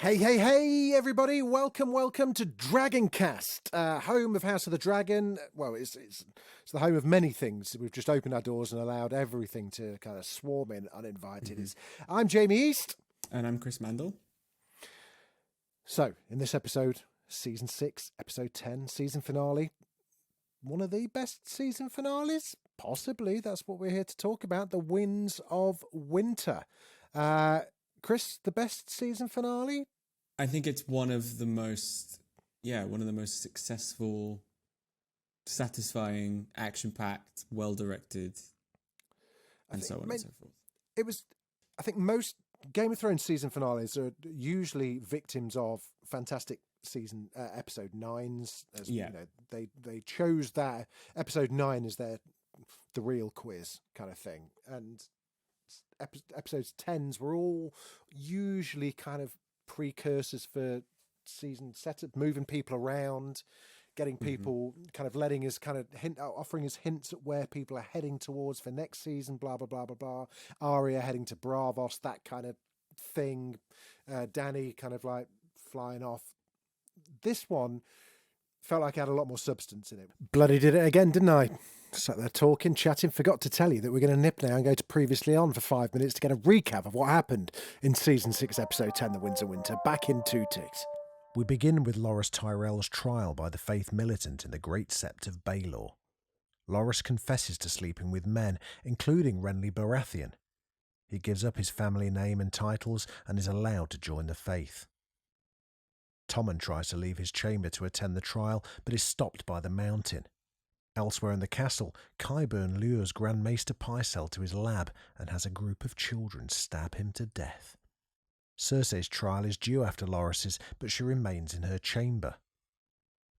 Hey, everybody. Welcome to Dragoncast, home of House of the Dragon. Well, it's the home of many things. We've just opened our doors and allowed everything to kind of swarm in uninvited. I'm Jamie East. And I'm Chris Mandle. So, in this episode, Season 6, Episode 10, season finale. One of the best season finales? Possibly. That's what we're here to talk about. The Winds of Winter. Chris, the best season finale? I think it's one of the most successful, satisfying, action-packed, well-directed, and so on and so forth. It was, I think most Game of Thrones season finales are usually victims of fantastic season episode 9s. You know, they chose that episode 9 as the real quiz kind of thing, and episodes 10s were all usually kind of precursors for season setup, moving people around, getting people kind of letting us kind of offering us hints at where people are heading towards for next season, blah, blah, blah, blah, blah. Arya heading to Braavos, that kind of thing. Dany kind of like flying off. This one felt like it had a lot more substance in it. Bloody did it again, didn't I? Sat there talking, chatting, forgot to tell you that we're going to nip now and go to Previously On for 5 minutes to get a recap of what happened in Season 6, Episode 10, The Winds of Winter, back in 2 ticks. We begin with Loras Tyrell's trial by the Faith Militant in the Great Sept of Baelor. Loras confesses to sleeping with men, including Renly Baratheon. He gives up his family name and titles and is allowed to join the Faith. Tommen tries to leave his chamber to attend the trial, but is stopped by the Mountain. Elsewhere in the castle, Qyburn lures Grand Maester Pycelle to his lab and has a group of children stab him to death. Cersei's trial is due after Loras's, but she remains in her chamber.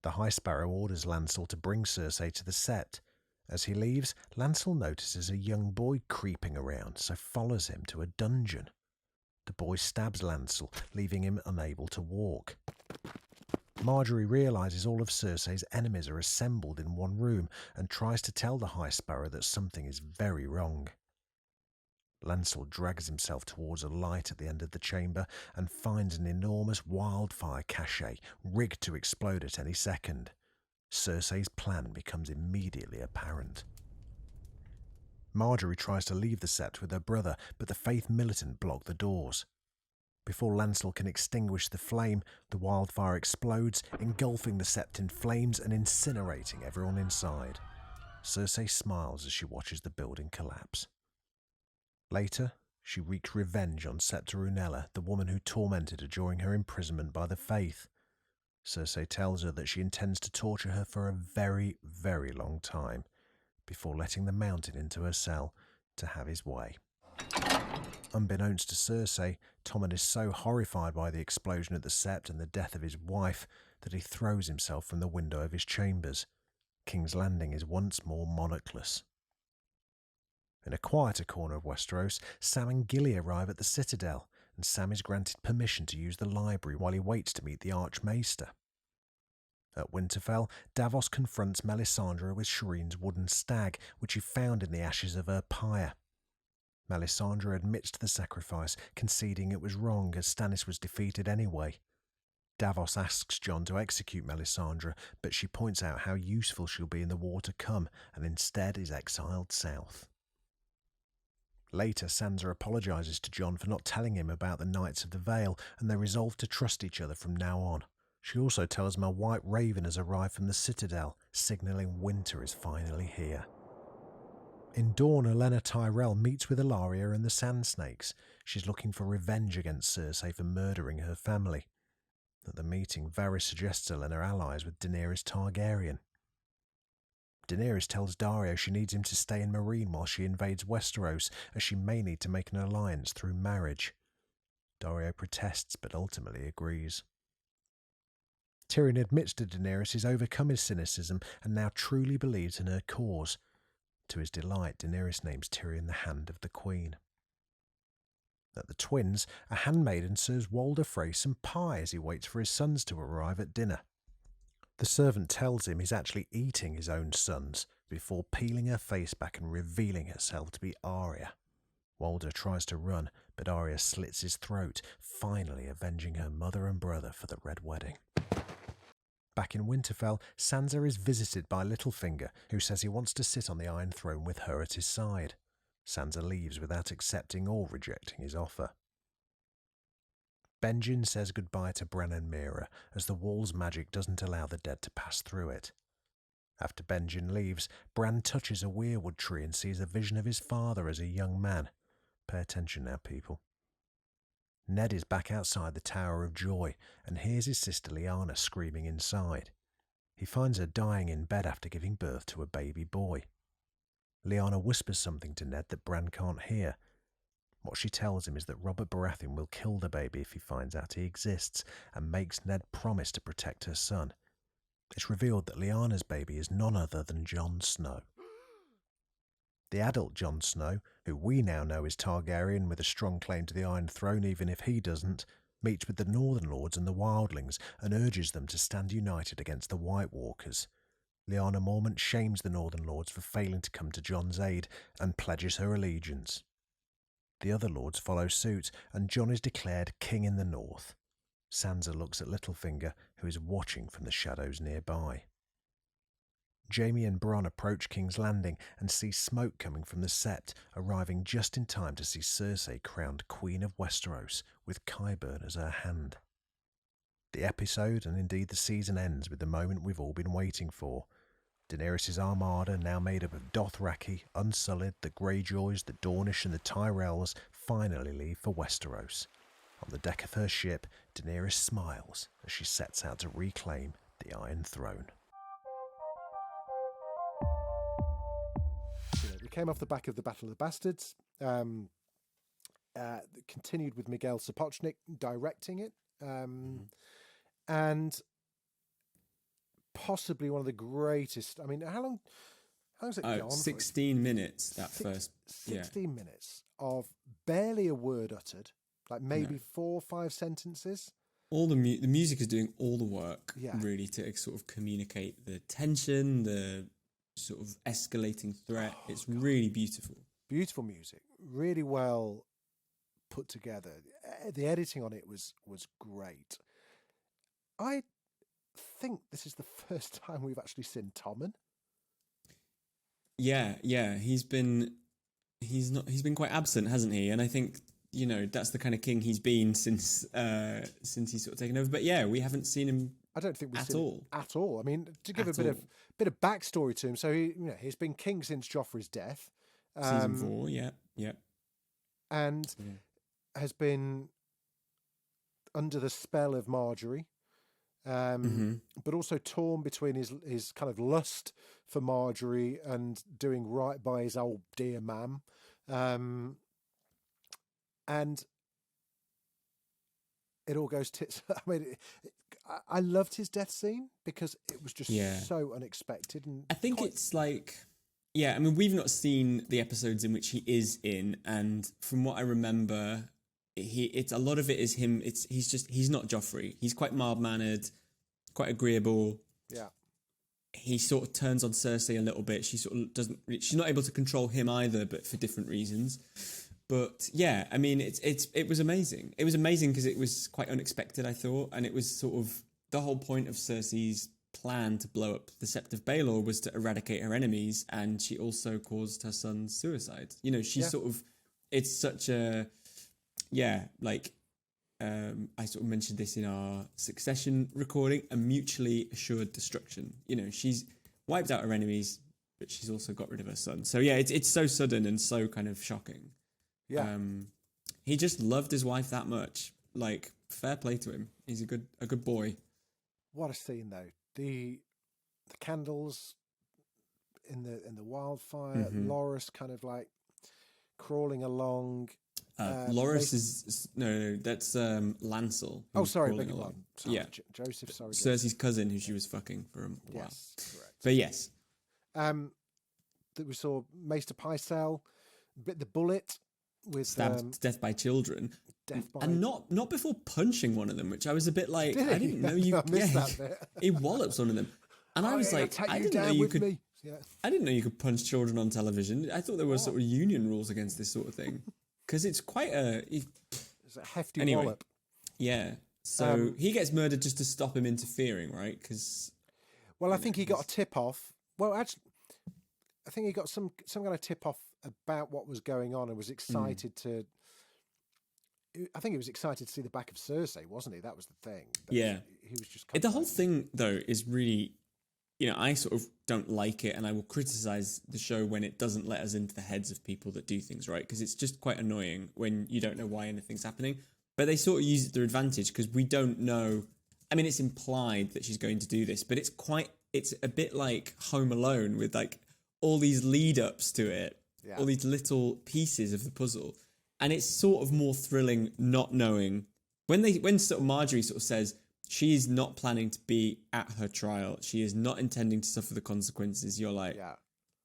The High Sparrow orders Lancel to bring Cersei to the Sept. As he leaves, Lancel notices a young boy creeping around, so follows him to a dungeon. The boy stabs Lancel, leaving him unable to walk. Marjorie realises all of Cersei's enemies are assembled in one room and tries to tell the High Sparrow that something is very wrong. Lancel drags himself towards a light at the end of the chamber and finds an enormous wildfire cache rigged to explode at any second. Cersei's plan becomes immediately apparent. Marjorie tries to leave the Sept with her brother, but the Faith Militant block the doors. Before Lancel can extinguish the flame, the wildfire explodes, engulfing the Sept in flames and incinerating everyone inside. Cersei smiles as she watches the building collapse. Later, she wreaks revenge on Septa Unella, the woman who tormented her during her imprisonment by the Faith. Cersei tells her that she intends to torture her for a very, very long time, before letting the Mountain into her cell to have his way. Unbeknownst to Cersei, Tommen is so horrified by the explosion at the Sept and the death of his wife that he throws himself from the window of his chambers. King's Landing is once more monarchless. In a quieter corner of Westeros, Sam and Gilly arrive at the Citadel, and Sam is granted permission to use the library while he waits to meet the Archmaester. At Winterfell, Davos confronts Melisandre with Shireen's wooden stag, which he found in the ashes of her pyre. Melisandre admits to the sacrifice, conceding it was wrong as Stannis was defeated anyway. Davos asks Jon to execute Melisandre, but she points out how useful she'll be in the war to come, and instead is exiled south. Later, Sansa apologises to Jon for not telling him about the Knights of the Vale, and they resolve to trust each other from now on. She also tells him a white raven has arrived from the Citadel, signalling winter is finally here. In Dawn, Olenna Tyrell meets with Ellaria and the Sand Snakes. She's looking for revenge against Cersei for murdering her family. At the meeting, Varys suggests Olenna allies with Daenerys Targaryen. Daenerys tells Daario she needs him to stay in Meereen while she invades Westeros, as she may need to make an alliance through marriage. Daario protests, but ultimately agrees. Tyrion admits to Daenerys he's overcome his cynicism and now truly believes in her cause. To his delight, Daenerys names Tyrion the Hand of the Queen. At the Twins, a handmaiden serves Walder Frey some pie as he waits for his sons to arrive at dinner. The servant tells him he's actually eating his own sons before peeling her face back and revealing herself to be Arya. Walder tries to run, but Arya slits his throat, finally avenging her mother and brother for the Red Wedding. Back in Winterfell, Sansa is visited by Littlefinger, who says he wants to sit on the Iron Throne with her at his side. Sansa leaves without accepting or rejecting his offer. Benjen says goodbye to Bran and Meera, as the wall's magic doesn't allow the dead to pass through it. After Benjen leaves, Bran touches a weirwood tree and sees a vision of his father as a young man. Pay attention now, people. Ned is back outside the Tower of Joy and hears his sister Lyanna screaming inside. He finds her dying in bed after giving birth to a baby boy. Lyanna whispers something to Ned that Bran can't hear. What she tells him is that Robert Baratheon will kill the baby if he finds out he exists, and makes Ned promise to protect her son. It's revealed that Lyanna's baby is none other than Jon Snow. The adult Jon Snow, who we now know is Targaryen with a strong claim to the Iron Throne even if he doesn't, meets with the Northern Lords and the Wildlings and urges them to stand united against the White Walkers. Lyanna Mormont shames the Northern Lords for failing to come to Jon's aid and pledges her allegiance. The other lords follow suit, and Jon is declared king in the north. Sansa looks at Littlefinger, who is watching from the shadows nearby. Jaime and Bronn approach King's Landing and see smoke coming from the Sept, arriving just in time to see Cersei crowned Queen of Westeros, with Qyburn as her hand. The episode, and indeed the season, ends with the moment we've all been waiting for. Daenerys' armada, now made up of Dothraki, Unsullied, the Greyjoys, the Dornish and the Tyrells, finally leave for Westeros. On the deck of her ship, Daenerys smiles as she sets out to reclaim the Iron Throne. We came off the back of the Battle of the Bastards, continued with Miguel Sapochnik directing it, and possibly one of the greatest. I mean, how long's it gone? 16 minutes. That first 16 minutes of barely a word uttered, like maybe 4 or 5 sentences. All the music is doing all the work, really, to sort of communicate the tension, the sort of escalating threat. It's really beautiful. Beautiful music, really well put together. The editing on it was great. I think this is the first time we've actually seen Tommen. Yeah, he's been quite absent, hasn't he? And I think, you know, that's the kind of king he's been since he's sort of taken over. But yeah, we haven't seen him. I don't think we've seen him at all. I mean, to give a bit of backstory to him, so he's been king since Joffrey's death. Season 4, yeah. And has been under the spell of Marjorie. But also torn between his kind of lust for Marjorie and doing right by his old dear mam. And it all goes tits. I mean, I loved his death scene because it was just so unexpected. And I think it's like, I mean, we've not seen the episodes in which he is in, and from what I remember, it's a lot of it is him. He's not Joffrey. He's quite mild-mannered, quite agreeable. Yeah. He sort of turns on Cersei a little bit. She sort of doesn't. She's not able to control him either, but for different reasons. But yeah, I mean, it was amazing. It was amazing because it was quite unexpected, I thought, and it was sort of the whole point of Cersei's plan to blow up the Sept of Baelor was to eradicate her enemies, and she also caused her son's suicide. You know, she's sort of. It's such a. Yeah, like. I sort of mentioned this in our Succession recording, a mutually assured destruction. You know, she's wiped out her enemies, but she's also got rid of her son. So yeah, it's so sudden and so kind of shocking. Yeah. He just loved his wife that much. Like, fair play to him. He's a good boy. What a scene though. The candles in the wildfire, Loras kind of like crawling along. Loras is no, that's Lancel. Oh, sorry, beg your pardon. Yeah, Joseph. Sorry, Cersei's cousin, who she was fucking for a while. Yes, correct. But yes, that we saw Maester Pycelle bit the bullet with stabbed to death by children, and not before punching one of them, which I was a bit like, I didn't know you. I missed that bit. He wallops one of them, and I was like, I didn't know you could. Yeah. I didn't know you could punch children on television. I thought there were sort of union rules against this sort of thing. because it's quite It's a hefty anyway. wallop. Yeah. So he gets murdered just to stop him interfering, right? Because I think he got a tip off. Well, actually, I think he got some kind of tip off about what was going on and was excited to. I think he was excited to see the back of Cersei, wasn't he? That was the thing. He was just. The whole thing, though, is really, I sort of don't like it, and I will criticize the show when it doesn't let us into the heads of people that do things, right? Because it's just quite annoying when you don't know why anything's happening. But they sort of use it to their advantage because we don't know. I mean, it's implied that she's going to do this, but it's a bit like Home Alone with like all these lead ups to it, all these little pieces of the puzzle. And it's sort of more thrilling not knowing when sort of Marjorie sort of says she is not planning to be at her trial. She is not intending to suffer the consequences. You're like,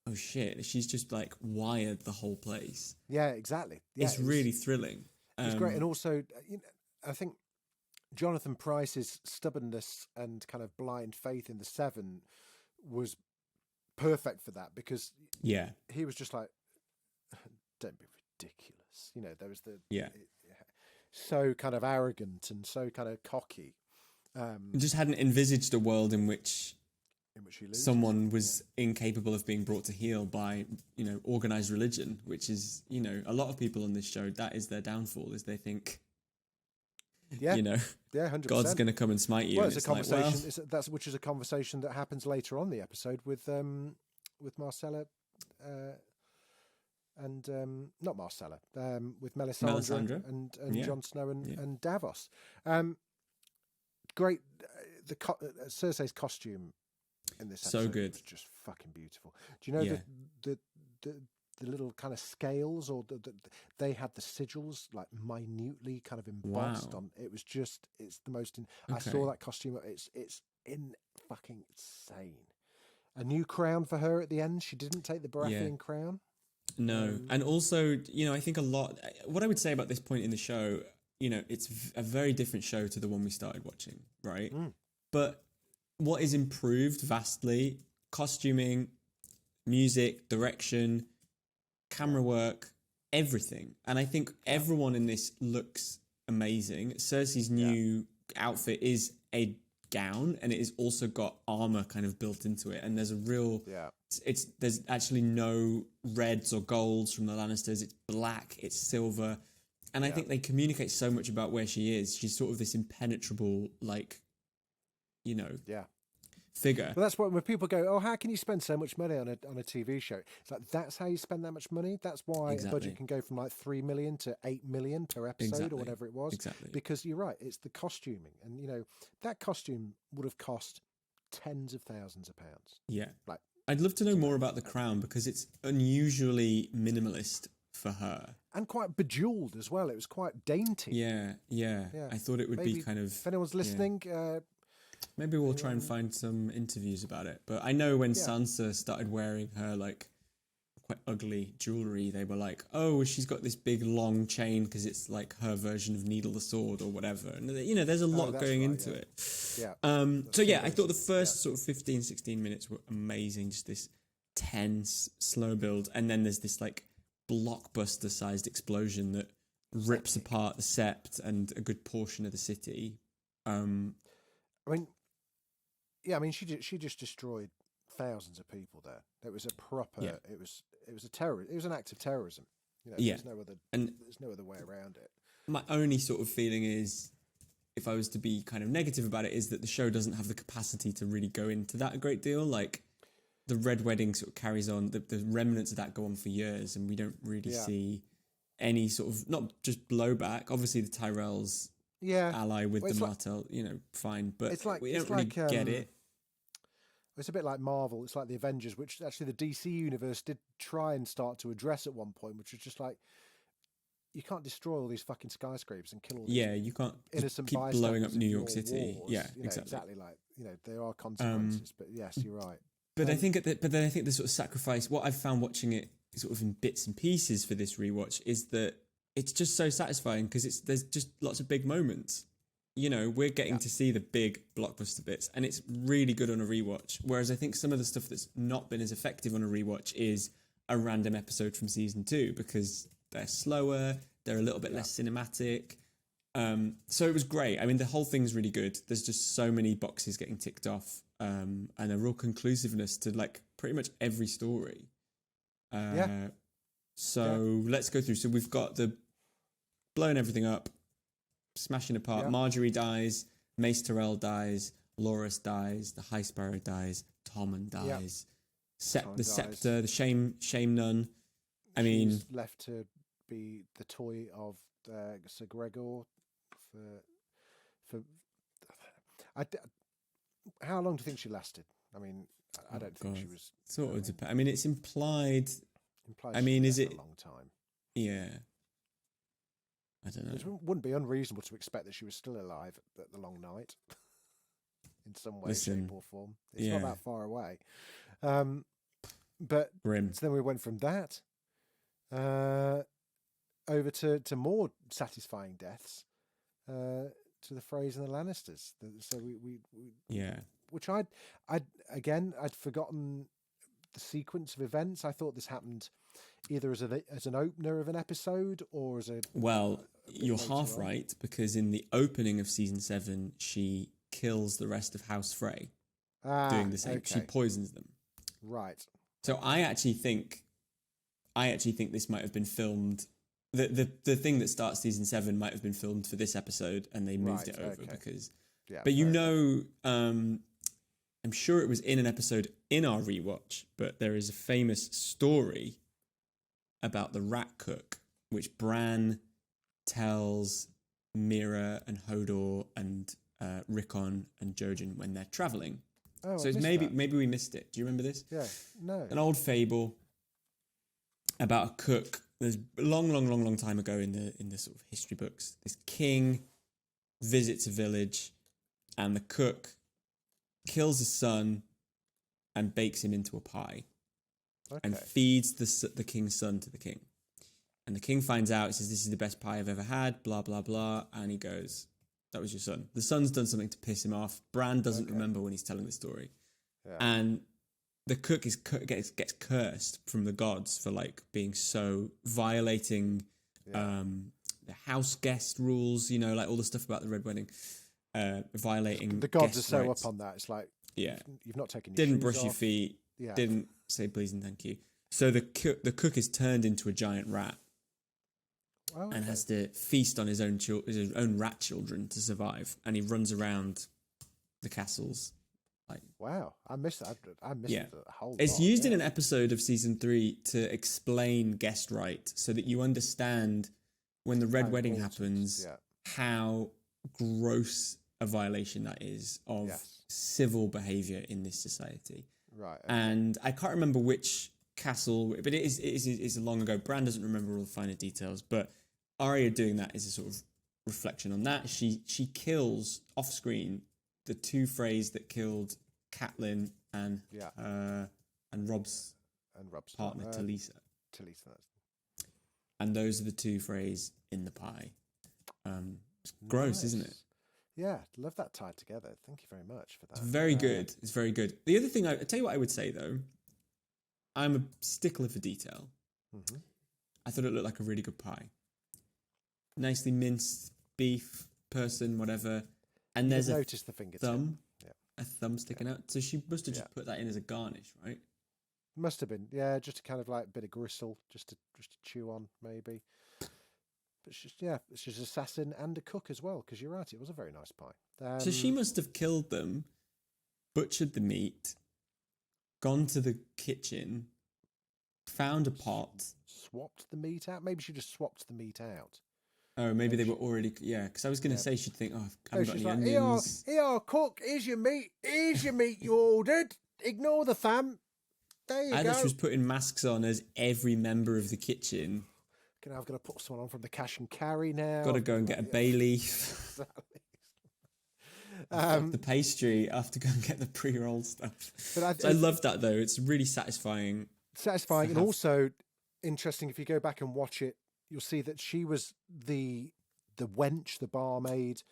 oh shit, she's just like wired the whole place. Yeah, exactly. Yeah, it's really thrilling. It's great. And also, I think Jonathan Pryce's stubbornness and kind of blind faith in the Seven was perfect for that because he was just like, don't be ridiculous. There was so kind of arrogant and so kind of cocky. Just hadn't envisaged a world in which someone was incapable of being brought to heel by, organized religion, which is, a lot of people on this show, that is their downfall, is they think, 100%. God's going to come and smite you. Well, it's a conversation, which is a conversation that happens later on the episode with Marcella, and not Marcella, with Melisandre. and Jon Snow and Davos. Great, Cersei's costume in this episode so good, was just fucking beautiful. Do you know the little kind of scales, or they had the sigils like minutely kind of embossed on? It was just, it's the most. I saw that costume. It's in fucking insane. A new crown for her at the end. She didn't take the Baratheon crown. No, and also, I think a lot. What I would say about this point in the show, it's a very different show to the one we started watching, right? But what is improved vastly: costuming, music, direction, camera work, everything. And I think everyone in this looks amazing. Cersei's new outfit is a gown, and it has also got armor kind of built into it. And there's a real, there's actually no reds or golds from the Lannisters. It's black, it's silver. And I think they communicate so much about where she is. She's sort of this impenetrable, like, figure. Well, that's what when people go, oh, how can you spend so much money on a TV show? It's like, that's how you spend that much money. That's why a budget can go from like 3 million to 8 million per episode or whatever it was. Exactly. Because you're right, it's the costuming, and that costume would have cost tens of thousands of pounds. Yeah. Like, I'd love to know more about the crown because it's unusually minimalist for her. And quite bejeweled as well. It was quite dainty. Yeah. I thought it would be kind of... If anyone's listening... maybe we'll try and find some interviews about it. But I know when Sansa started wearing her, like, quite ugly jewellery, they were like, oh, she's got this big long chain because it's like her version of Needle the Sword or whatever. And, there's a lot going into it. Yeah. I thought the first sort of 15, 16 minutes were amazing. Just this tense, slow build. And then there's this, like, blockbuster-sized explosion that rips apart the Sept and a good portion of the city. She just destroyed thousands of people there. It was a proper. It was a terror. It was an act of terrorism. There's no other way around it. My only sort of feeling is, if I was to be kind of negative about it, is that the show doesn't have the capacity to really go into that a great deal. Like, the Red Wedding sort of carries on. The remnants of that go on for years, and we don't really see any sort of, not just blowback. Obviously, the Tyrells ally with the Martell, fine, but we don't really get it. It's a bit like Marvel. It's like the Avengers, which actually the DC universe did try and start to address at one point, which was just like, you can't destroy all these fucking skyscrapers and kill all these you can't innocent keep blowing up New York City. Wars. Yeah, exactly. Like, there are consequences, but yes, you're right. But I think the sort of sacrifice, what I've found watching it sort of in bits and pieces for this rewatch, is that it's just so satisfying because there's just lots of big moments. We're getting to see the big blockbuster bits, and it's really good on a rewatch. Whereas I think some of the stuff that's not been as effective on a rewatch is a random episode from season 2 because they're slower, They're a little bit less cinematic. So it was great. I mean, the whole thing's really good. There's just so many boxes getting ticked off, and a real conclusiveness to like pretty much every story. So let's go through. So we've got the blowing everything up, smashing apart. Yeah. Marjorie dies, Mace Tyrell dies, Loras dies, the High Sparrow dies, Tommen dies, the Scepter, the Shame Nun. I mean, She's left to be the toy of Sir Gregor for how long do you think she lasted? I mean, I don't think she was sort of. I mean, it's implied. I she mean, was is there it for a long time? Yeah. I don't know. It wouldn't be unreasonable to expect that she was still alive at the long night, in some way, shape, or form. It's not that far away. But Grim. So then we went from that over to more satisfying deaths, to the Freys and the Lannisters. So we which I'd forgotten the sequence of events. I thought this happened either as an opener of an episode or as a you're half right, because in the opening of season 7 she kills the rest of House Frey doing the same. She poisons them. Right. So I actually think this might have been filmed. The thing that starts season 7 might have been filmed for this episode, and they moved it over because. Yeah, but I'm sure it was in an episode in our rewatch. But there is a famous story about the rat cook, which Bran tells Mira and Hodor and Rickon and Jojen when they're traveling. Oh, so it's maybe we missed it. Do you remember this? Yeah, no. An old fable about a cook. There's a long time ago in the sort of history books. This king visits a village, and the cook kills his son and bakes him into a pie, and feeds the king's son to the king. And the king finds out. He says, "This is the best pie I've ever had." Blah blah blah. And he goes, "That was your son." The son's done something to piss him off. Bran doesn't remember when he's telling the story, and the cook gets cursed from the gods for like being so violating the house guest rules. You know, like all the stuff about the Red Wedding, violating. The gods guest are so rights. up on that. It's like you've not taken. Didn't brush your feet. Didn't say please and thank you. So the cook is turned into a giant rat. And has to feast on his own rat children to survive, and he runs around the castles. Like, wow, I missed that. I missed the whole. It's used in an episode of season 3 to explain guest right, so that you understand when the Red Wedding happens, how gross a violation that is of civil behaviour in this society. Right, and I can't remember which castle, but it is long ago. Bran doesn't remember all the finer details, but Arya doing that is a sort of reflection on that. She kills off screen the two Freys that killed Catelyn and Rob's partner Talisa. And those are the two Freys in the pie. It's gross, isn't it? Yeah, love that tied together. Thank you very much for that. It's very good. It's very good. The other thing, I tell you what I would say though, I'm a stickler for detail. Mm-hmm. I thought it looked like a really good pie. Nicely minced beef, person, whatever. And there's a thumb. Yeah. A thumb sticking out. So she must have just put that in as a garnish, right? Must have been. Yeah, just a kind of like a bit of gristle, just to chew on, maybe. But she's assassin and a cook as well, because you're right, it was a very nice pie. So she must have killed them, butchered the meat, gone to the kitchen, found a pot. Swapped the meat out? Maybe she just swapped the meat out. Oh, maybe they were already... Yeah, because I was going to say she'd think, I haven't got any onions. Here, cook, here's your meat you ordered. Ignore the thumb. There you go. I thought she was putting masks on as every member of the kitchen. I've got to put someone on from the cash and carry now. Got to go and get a bay leaf. The pastry. I have to go and get the pre-rolled stuff. But I love that though. It's really satisfying. And also interesting. If you go back and watch it, you'll see that she was the wench, the barmaid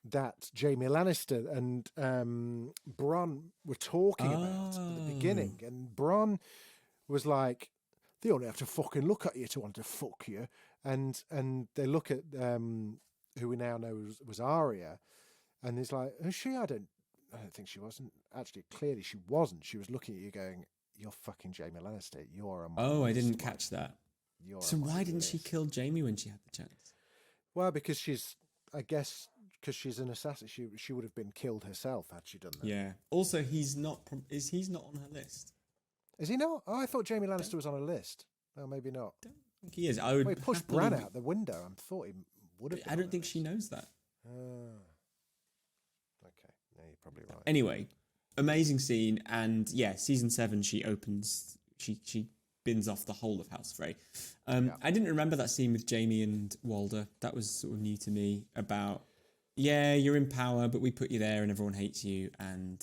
that Jaime Lannister and Bronn were talking about at the beginning. And Bronn was like, they only have to fucking look at you to want to fuck you. and they look at who we now know was Arya, and he's like, "Who's she? I don't think she wasn't. Actually, clearly she wasn't. She was looking at you, going, "You're fucking Jaime Lannister. You're a." Oh, I didn't catch that. So why didn't she kill Jaime when she had the chance? Well, because I guess because she's an assassin. She would have been killed herself had she done that. Yeah. Also, he's not on her list. Is he not? Oh, I thought Jaime Lannister was on a list. Well, maybe not. I don't think he is. I would. Well, he pushed Bran out the window. I thought he would have. I don't think she knows that. Okay, yeah, you're probably right. Anyway, amazing scene, and yeah, season 7. She opens. She bins off the whole of House Frey. I didn't remember that scene with Jaime and Walder. That was sort of new to me. About you're in power, but we put you there, and everyone hates you, and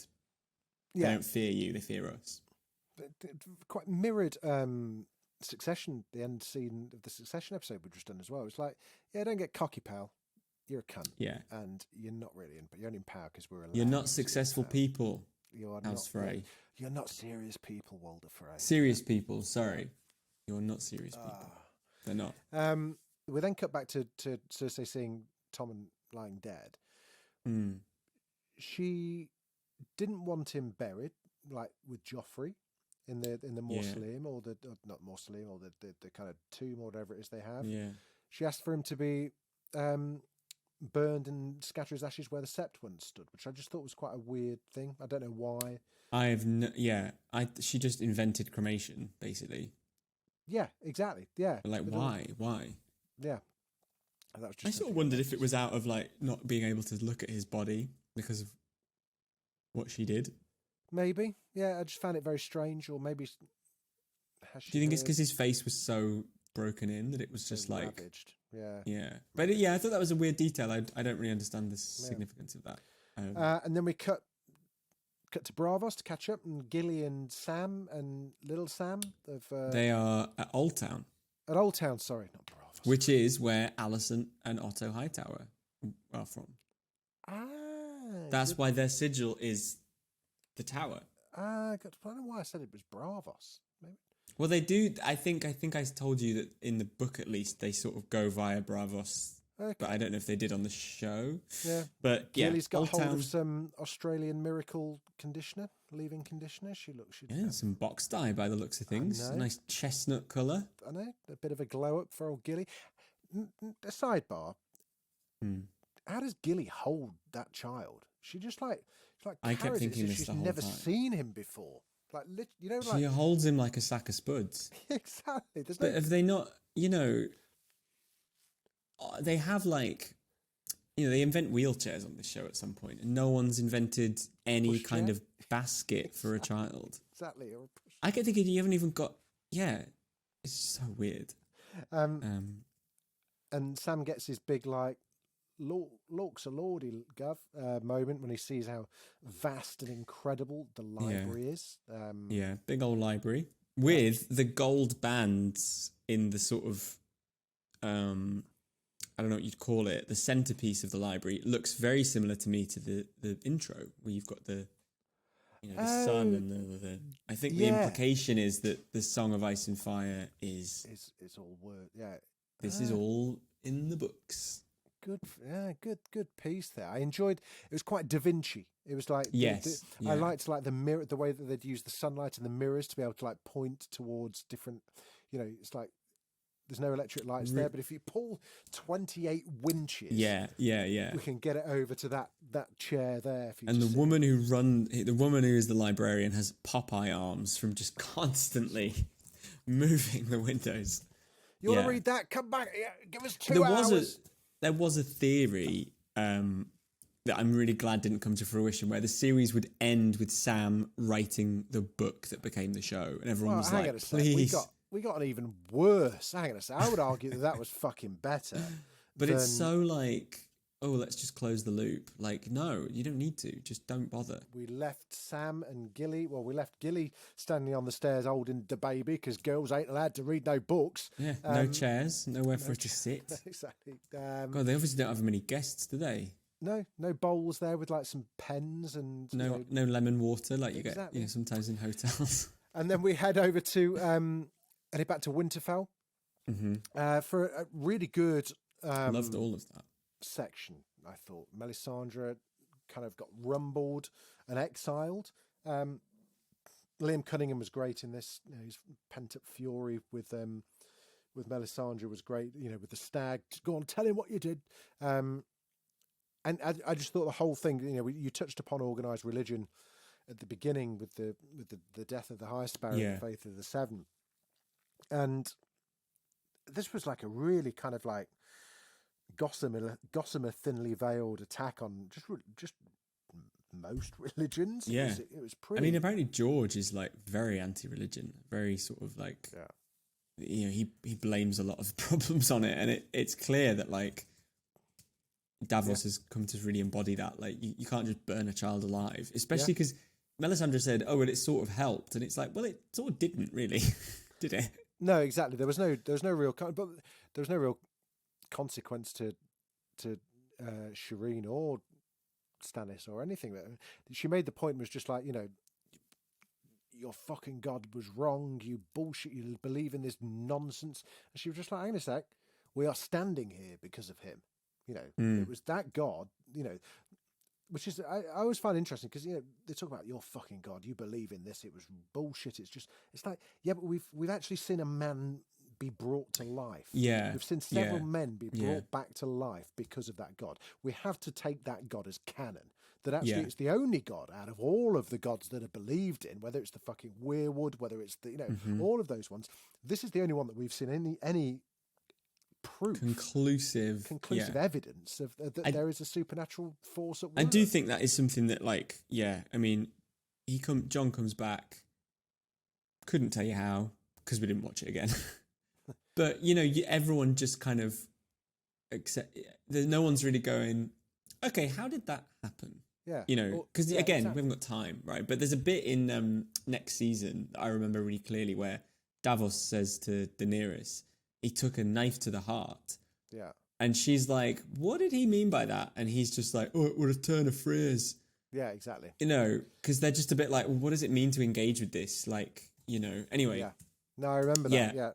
they don't fear you; they fear us. Quite mirrored Succession, the end scene of the Succession episode we've just done as well. It's like, don't get cocky, pal. You're a cunt. Yeah. And you're not really you're only in power because we're allowed. You're not successful people. You're House Frey. You're not serious people, Walder Frey. Serious people, sorry. You're not serious people. They're not. We then cut back to Cersei seeing Tommen lying dead. She didn't want him buried, like with Joffrey in the mausoleum or not mausoleum or the kind of tomb or whatever it is they have. Yeah. She asked for him to be burned and scatter his ashes where the Sept once stood, which I just thought was quite a weird thing. I don't know why. She just invented cremation, basically. Yeah, exactly. Yeah. But like, why? Yeah. That was just I sort of wondered if it was out of like not being able to look at his body because of what she did. Maybe. Yeah, I just found it very strange. Or maybe. Do you think it's because his face was so broken in that it was just like ravaged? Yeah. Yeah. But I thought that was a weird detail. I don't really understand the significance of that. And then we cut to Bravos to catch up, and Gilly and Sam and Little Sam they are at Old Town. At Old Town, sorry, not Bravos. Which is where Alicent and Otto Hightower are from. That's why their sigil is the tower. I don't know why I said it was Bravos. Maybe. Well, they do. I think I told you that in the book, at least, they sort of go via Bravos. Okay. But I don't know if they did on the show. Yeah. But Gilly's got hold of some Australian miracle conditioner, leave-in conditioner. Some box dye by the looks of things. A nice chestnut colour. I know. A bit of a glow up for old Gilly. A sidebar. How does Gilly hold that child? She just I kept thinking this she's the whole never time. Seen him before. She holds him like a sack of spuds. Exactly. But have they not? They have they invent wheelchairs on this show at some point, and no one's invented any kind of basket for a child. Exactly. I kept thinking you haven't even got. Yeah, it's so weird. And Sam gets his big Lork's a lordy, Gov, moment when he sees how vast and incredible the library is. Big old library with the gold bands in the sort of, I don't know what you'd call it, the centerpiece of the library. It looks very similar to me to the intro where you've got the sun and the. I think the implication is that the Song of Ice and Fire is all word. Yeah, this is all in the books. Good piece there. I enjoyed. It was quite Da Vinci. It was like I liked the mirror, the way that they'd use the sunlight and the mirrors to be able to point towards different. It's like there's no electric lights there, but if you pull 28 winches, we can get it over to that chair there. And the woman who is the librarian has Popeye arms from just constantly moving the windows. You want to read that? Come back. Give us 2 hours. There was a theory that I'm really glad didn't come to fruition, where the series would end with Sam writing the book that became the show, and everyone was like, "Please." We got an even worse. Hang on a second. I would argue that was fucking better. But it's so let's just close the loop. Like, no, you don't need to. Just don't bother. We left Sam and Gilly. Well, we left Gilly standing on the stairs holding the baby because girls ain't allowed to read no books. Yeah, no chairs, nowhere for her to sit. Exactly. God, they obviously don't have many guests, do they? No bowls there with some pens and no lemon water like you get sometimes in hotels. And then we head over to headed back to Winterfell. for a really good Loved all of that section. I thought Melisandre kind of got rumbled and exiled. Liam Cunningham was great in this. You know, his pent up fury with Melisandre was great. You know, with the stag, go on, tell him what you did. And I just thought the whole thing. You know, you touched upon organised religion at the beginning with the death of the High Sparrow and the Faith of the Seven, and this was like a really kind of like gossamer thinly veiled attack on just most religions. Yeah, it was pretty. I mean, apparently George is like very anti-religion, very sort of like, you know, he blames a lot of problems on it, and it's clear that like Davos has come to really embody that. Like, you can't just burn a child alive, especially because Melisandre said, "Oh, well, it sort of helped," and it's like, well, it sort of didn't really, did it? No, exactly. There was no real consequence to Shireen or Stannis or anything. She made the point was just like, you know, your fucking god was wrong. You bullshit. You believe in this nonsense. And she was just like, hang on a sec. We are standing here because of him. You know, it was that god. You know, which is I always find interesting because, you know, they talk about your fucking god. You believe in this. It was bullshit. It's like, yeah, but we've actually seen a man be brought to life. Yeah, we've seen several men be brought back to life because of that god. We have to take that god as canon. That actually it's the only god out of all of the gods that are believed in, whether it's the fucking weirwood, whether it's the, you know, all of those ones. This is the only one that we've seen any proof, conclusive evidence of that there is a supernatural force at work. I do think that is something that, like, I mean, John comes back, couldn't tell you how because we didn't watch it again. But, you know, everyone just kind of no one's really going, okay, how did that happen? Yeah. You know, because again, we haven't got time, right? But there's a bit in next season that I remember really clearly where Davos says to Daenerys, he took a knife to the heart. Yeah. And she's like, what did he mean by that? And he's just like, oh, it would have turned a phrase. Yeah, exactly. You know, because they're just a bit like, well, what does it mean to engage with this? Like, you know, anyway. Yeah. No, I remember that. Yeah.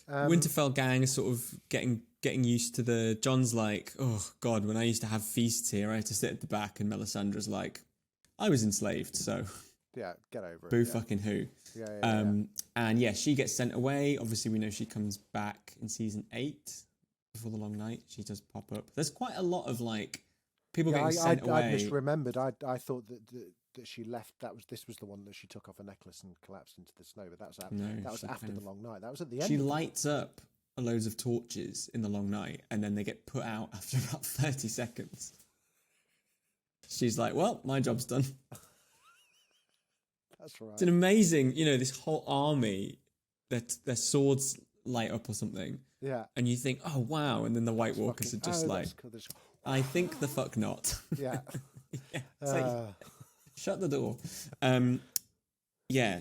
Winterfell gang is sort of getting used to the... John's like, oh, God, when I used to have feasts here, I had to sit at the back. And Melisandre's like, I was enslaved, so... Yeah, get over it. Boo fucking who. And yeah, she gets sent away. Obviously, we know she comes back in season 8 before the long night. She does pop up. There's quite a lot of like people getting sent away. I misremembered. I thought that she left. This was the one that she took off a necklace and collapsed into the snow. But that was after the long night. That was at the end. She lights up loads of torches in the long night, and then they get put out after about 30 seconds. She's like, well, my job's done. That's right. It's an amazing, you know, this whole army that their swords light up or something. Yeah. And you think, oh, wow. And then the White Walkers are just like, I think the fuck not. Yeah. Like, shut the door.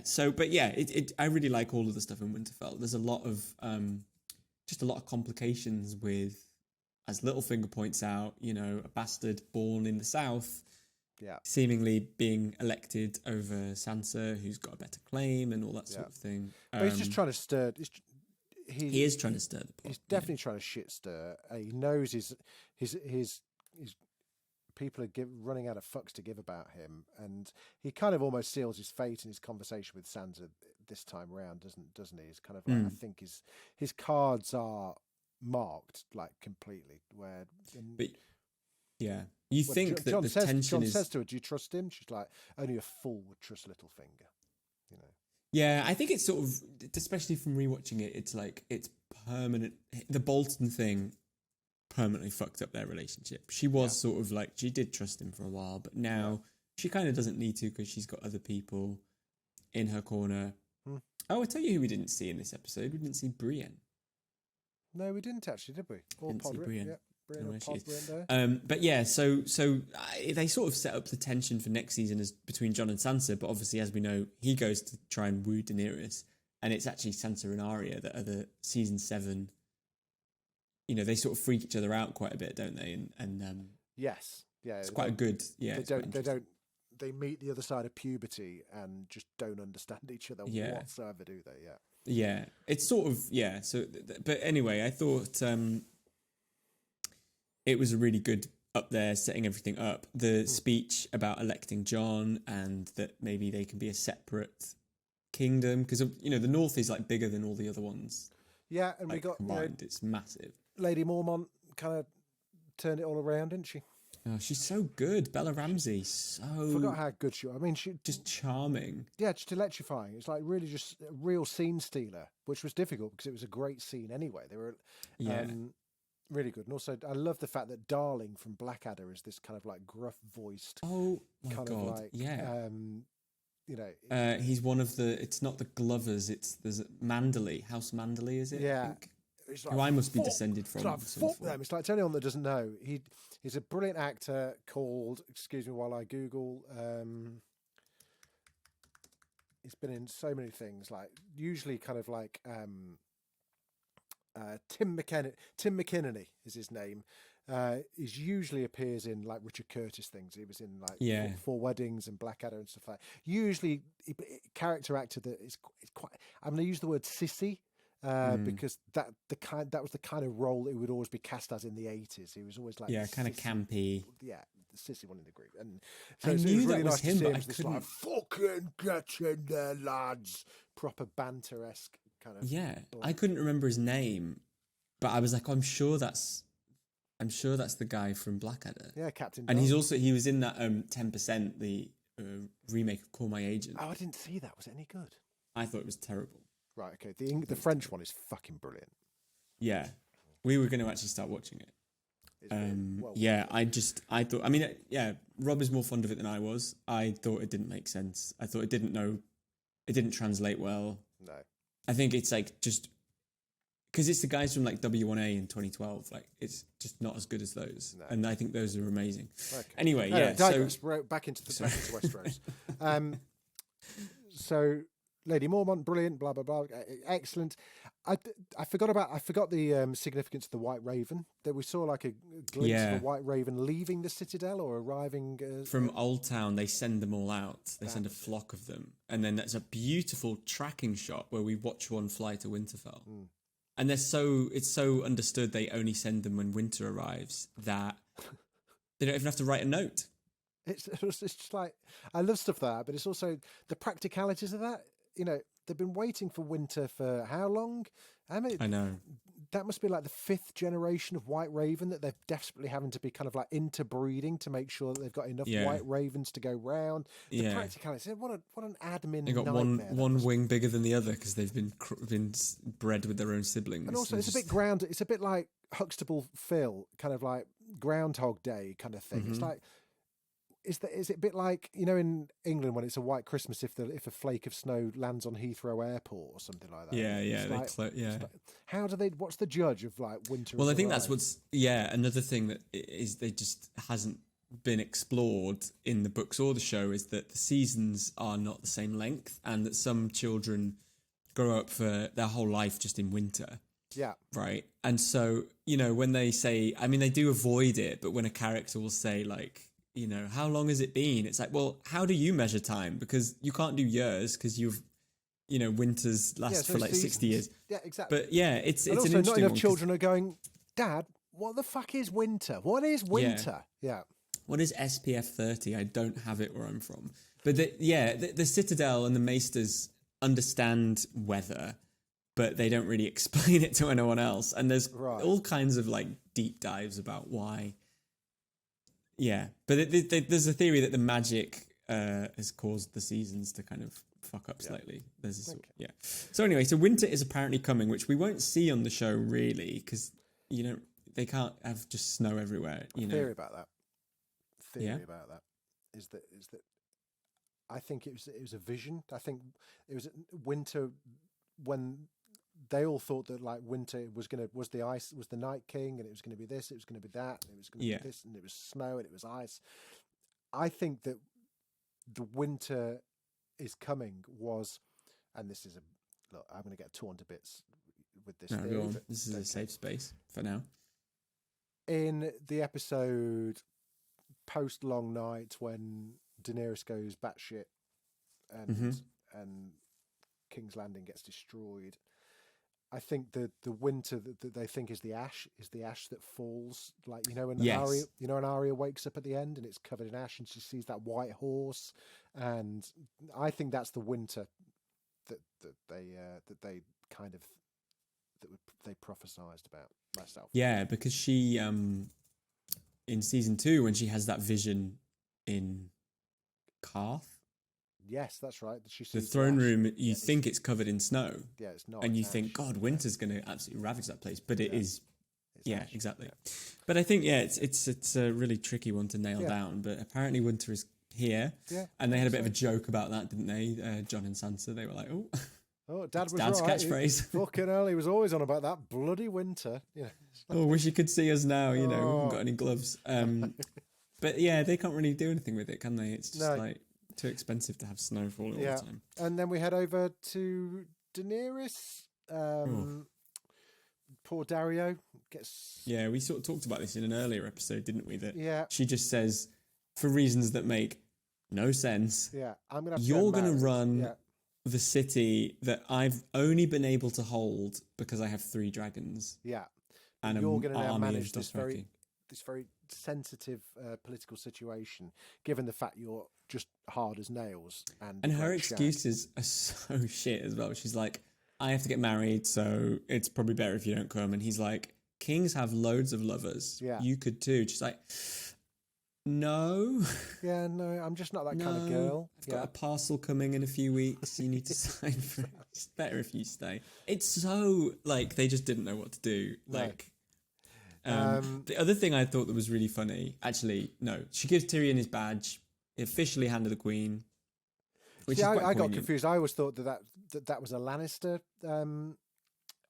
So, but yeah, I really like all of the stuff in Winterfell. There's a lot of, just a lot of complications with, as Littlefinger points out, you know, a bastard born in the south. Yeah, seemingly being elected over Sansa, who's got a better claim and all that sort of thing. But he's just trying to stir. He is trying to stir the pot. He's definitely trying to shit stir. He knows his people are running out of fucks to give about him, and he kind of almost seals his fate in his conversation with Sansa this time round, doesn't he? It's kind of like I think his cards are marked like completely. You think that the tension is... John says to her, do you trust him? She's like, only a fool would trust Littlefinger, you know. Yeah, I think it's sort of, especially from rewatching it, it's like, it's permanent. The Bolton thing permanently fucked up their relationship. She was sort of like, she did trust him for a while, but now she kind of doesn't need to because she's got other people in her corner. Oh, I tell you who we didn't see in this episode. We didn't see Brienne. No, we didn't actually, did we? Or didn't see Brienne. Yeah. But yeah, so they sort of set up the tension for next season as between Jon and Sansa, but obviously, as we know, he goes to try and woo Daenerys, and it's actually Sansa and Arya that are the season 7. You know, they sort of freak each other out quite a bit, don't they? And yes, yeah, it's quite a good. Yeah, they meet the other side of puberty and just don't understand each other whatsoever, do they? Yeah. Yeah, it's sort of So, but anyway, I thought it was a really good up there, setting everything up. The speech about electing John and that maybe they can be a separate kingdom because the North is like bigger than all the other ones. Yeah, and Like, we got combined, it's massive. Lady Mormont kind of turned it all around, didn't she? Oh, she's so good, Bella Ramsey. Forgot how good she was. I mean, she just charming. Yeah, just electrifying. It's like really just a real scene stealer, which was difficult because it was a great scene anyway. They were really good. And also, I love the fact that Darling from Blackadder is this kind of like gruff voiced. Oh my kind god! of like, he's one of the. It's not the Glovers. There's Manderley, House Manderley, is it? Yeah. Like, who I must be descended from. It's like, fuck them. It's like, to anyone that doesn't know, he's a brilliant actor called, excuse me while I Google, he's been in so many things, like usually kind of like Tim McKinney is his name. He usually appears in like Richard Curtis things. He was in like Four Weddings and Blackadder and stuff like that. Usually character actor that is quite, I'm going to use the word sissy. Because that was the kind of role it would always be cast as in the 80s. He was always like kind of campy. Yeah, the sissy one in the group. And so I it knew was really that was nice him, to see but him I as this couldn't. like fucking get in there, lads. Proper banter-esque kind of. Yeah, I couldn't remember his name, but I was like, I'm sure that's the guy from Blackadder. Yeah, Captain. And Don. he was in that 10%, the remake of Call My Agent. Oh, I didn't see that. Was it any good? I thought it was terrible. Right, okay. The French one is fucking brilliant. Yeah, we were going to actually start watching it. I thought. I mean, Rob is more fond of it than I was. I thought it didn't make sense. I thought it didn't translate well. No, I think it's like just because it's the guys from like W1A in 2012. Like it's just not as good as those, and I think those are amazing. Okay. Anyway, digress. Back into Westeros. So. Lady Mormont, brilliant, blah blah blah, excellent. I forgot the significance of the White Raven. That we saw like a glimpse of a White Raven leaving the Citadel or arriving from Old Town. They send them all out. They send a flock of them, and then there's a beautiful tracking shot where we watch one fly to Winterfell. And it's so understood they only send them when winter arrives that they don't even have to write a note. It's just like, I love stuff like that, but it's also the practicalities of that. They've been waiting for winter for how long? I know. That must be like the 5th generation of White Raven that they're desperately having to be kind of like interbreeding to make sure that they've got enough White Ravens to go round. The practicality. What an admin. They got nightmare one wing bigger than the other because they've been bred with their own siblings. And also, it's a bit grounded. It's a bit like Huxtable Phil, kind of like Groundhog Day kind of thing. It's like. Is it a bit like in England when it's a white Christmas if a flake of snow lands on Heathrow Airport or something like that? Yeah. How do they? What's the judge of like winter? Well, I think that's what's another thing that is they just hasn't been explored in the books or the show is that the seasons are not the same length and that some children grow up for their whole life just in winter. Yeah. Right. And so when they say, I mean, they do avoid it, but when a character will say like. How long has it been? It's like, well, how do you measure time? Because you can't do years because winters last for like seasons. 60 years. Yeah, exactly. But it's also an interesting not enough one children are going, Dad, what the fuck is winter? What is winter? Yeah. What is SPF 30? I don't have it where I'm from. But the Citadel and the Maesters understand weather, but they don't really explain it to anyone else. And there's all kinds of like deep dives about why. Yeah, but there's a theory that the magic has caused the seasons to kind of fuck up slightly. There's So anyway, so winter is apparently coming, which we won't see on the show really, because they can't have just snow everywhere. Theory about that. About that is that I think it was a vision. I think it was winter when. They all thought that like winter was the Night King, and it was going to be this, it was going to be that, and it was going to be this, and it was snow, and it was ice. I think that the winter is coming and this is look, I'm going to get torn to bits with this. No, go on. This is a safe space for now. In the episode post Long Night, when Daenerys goes batshit and King's Landing gets destroyed. I think the winter that they think is the ash that falls, like when Yes. Arya wakes up at the end and it's covered in ash and she sees that white horse, and I think that's the winter that they kind of they prophesized about myself. Yeah, because she in season 2 when she has that vision in Karth, Yes, that's right. She the sees throne ash. room, you think it's covered in snow. Yeah, it's not. And you it's think, ash. God, winter's going to absolutely ravage that place. But it is, It's yeah, ash. exactly. Yeah. But I think, it's a really tricky one to nail down. But apparently winter is here. Yeah, And they had a bit of a joke about that, didn't they? John and Sansa, they were like, oh, Oh, Dad was Dad's right. catchphrase. Fucking hell, he was always on about that bloody winter. oh, wish you could see us now, we Oh. haven't got any gloves. But yeah, they can't really do anything with it, can they? It's just like too expensive to have snowfall all the time. And then we head over to Daenerys. Poor Dario gets... Yeah, we sort of talked about this in an earlier episode, didn't we? That she just says, for reasons that make no sense, I'm gonna have you're going to run the city that I've only been able to hold because I have 3 dragons. Yeah. And you're going to now army manage of this very sensitive political situation, given the fact you're just hard as nails. And her excuses are so shit as well. She's like, I have to get married, so it's probably better if you don't come. And he's like, kings have loads of lovers. Yeah. You could too. She's like, no. Yeah, no, I'm just not that kind of girl. I've got a parcel coming in a a few weeks. You need to sign for it. It's better if you stay. It's so, like, they just didn't know what to do. Like, the other thing I thought that was really funny, actually, no, she gives Tyrion his badge, officially Hand of the Queen. Which is quite I got poignant. confused. I always thought that was a Lannister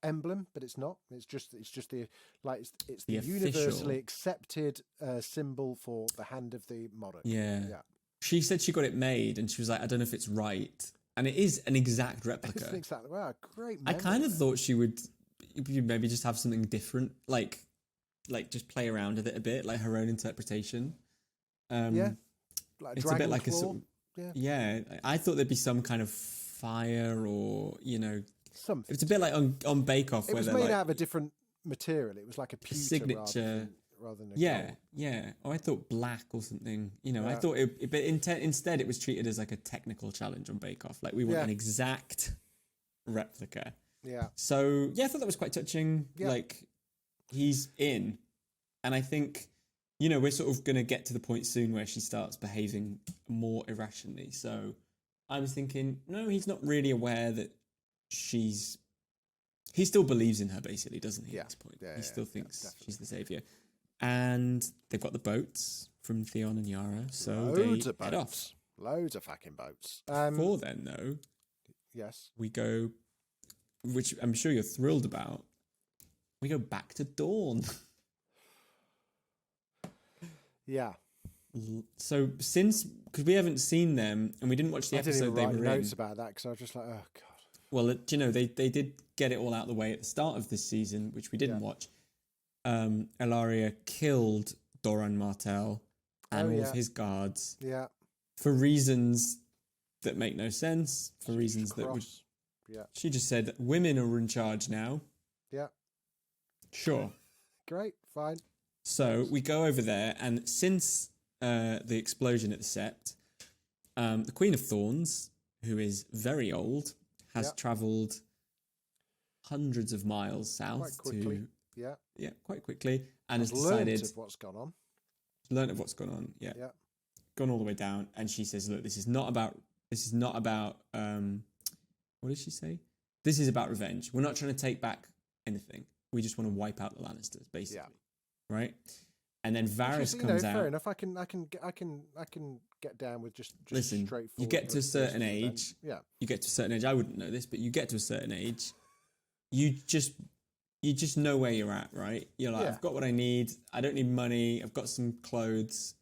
emblem, but it's not. It's just the it's the universally official. accepted symbol for the hand of the monarch. Yeah. Yeah. She said she got it made, and she was like, I don't know if it's right. And it is an exact replica. It's exactly. Wow, great. I kind of thought she would maybe just have something different, like just play around with it a bit, like her own interpretation. Like it's a bit like a sort of, I thought there'd be some kind of fire or something. It's a bit like on Bake Off. It was made out of a different material. It was like a pewter signature rather than a gold. Or I thought black or something. I thought but instead it was treated as like a technical challenge on Bake Off. Like we want an exact replica. Yeah. So I thought that was quite touching. Yeah. Like he's in, and I think we're sort of going to get to the point soon where she starts behaving more irrationally. So I was thinking, no, he's not really aware that he still believes in her, basically, doesn't he? At this point, he still thinks she's the savior. And they've got the boats from Theon and Yara, so Loads of head boats. off. Loads of fucking boats. Before then, though, yes, we go, which I'm sure you're thrilled about. We go back to Dawn. Yeah. So because we haven't seen them and we didn't watch the episode they were in. Notes about that because I was just like, oh god. Well, they did get it all out of the way at the start of this season, which we didn't watch. Elaria killed Doran Martell and all of his guards. Yeah. For reasons that make no sense. For reasons that would. Yeah. She just said women are in charge now. Yeah. Sure. Great. Fine. So we go over there, and since the explosion at the Sept, the Queen of Thorns, who is very old, has travelled hundreds of miles south to quite quickly, and has decided learnt of what's gone on. Learned of what's gone on, gone all the way down, and she says, "Look, this is not about. What did she say? This is about revenge. We're not trying to take back anything. We just want to wipe out the Lannisters, basically." Yeah. Right, and then Varys comes out. Fair enough. I can get down with just listen. Straightforward. You get to a certain age. Yeah. You get to a certain age. I wouldn't know this, but you get to a certain age. You just know where you're at, right? You're like, I've got what I need. I don't need money. I've got some clothes.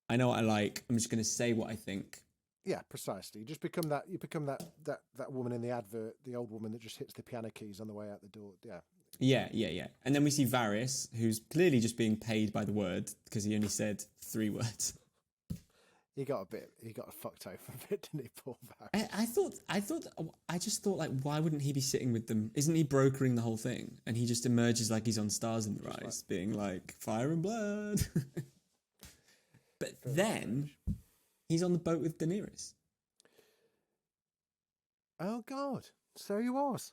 I know what I like. I'm just going to say what I think. Yeah, precisely. You just become that. You become that woman in the advert, the old woman that just hits the piano keys on the way out the door. Yeah. Yeah. And then we see Varys, who's clearly just being paid by the word because he only said 3 words. He got fucked over a bit, didn't he, poor Varys? I just thought, like, why wouldn't he be sitting with them? Isn't he brokering the whole thing? And he just emerges like he's on Stars in the Rise, being like, fire and blood. But then he's on the boat with Daenerys. Oh, God. So he was.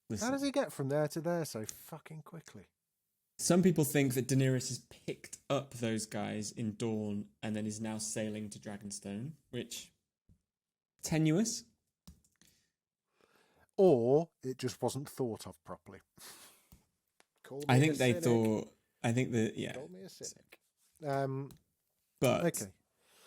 Listen, How does he get from there to there so fucking quickly? some people think that Daenerys has picked up those guys in Dawn and then is now sailing to Dragonstone, which tenuous. Or it just wasn't thought of properly. I think they thought. I think that Call me a cynic. But Okay,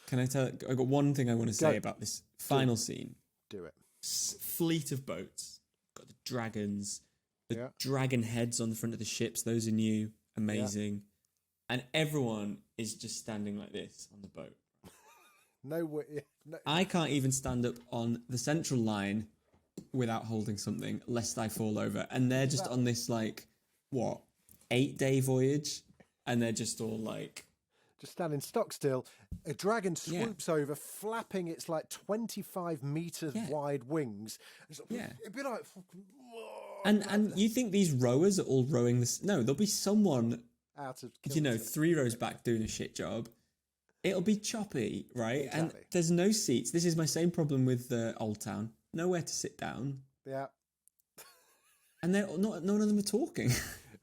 can I tell? I got one thing I want to say about this final scene. do it. Fleet of boats, got the dragons, the Yeah. dragon heads on the front of the ships. Those are new, amazing, and everyone is just standing like this on the boat. No way. No. I can't even stand up on the central line without holding something, lest I fall over. And they're just on this, like, what, 8-day voyage, and they're just all like, Just standing stock still. A dragon swoops over, flapping its like 25 meters wide wings. It's like, it'd be like, fucking, and you think these rowers are all rowing this? No, there'll be someone out of 3 rows back doing a shit job. It'll be choppy, right? Exactly. And there's no seats. This is my same problem with Old Town. Nowhere to sit down. Yeah. And they're not. None of them are talking.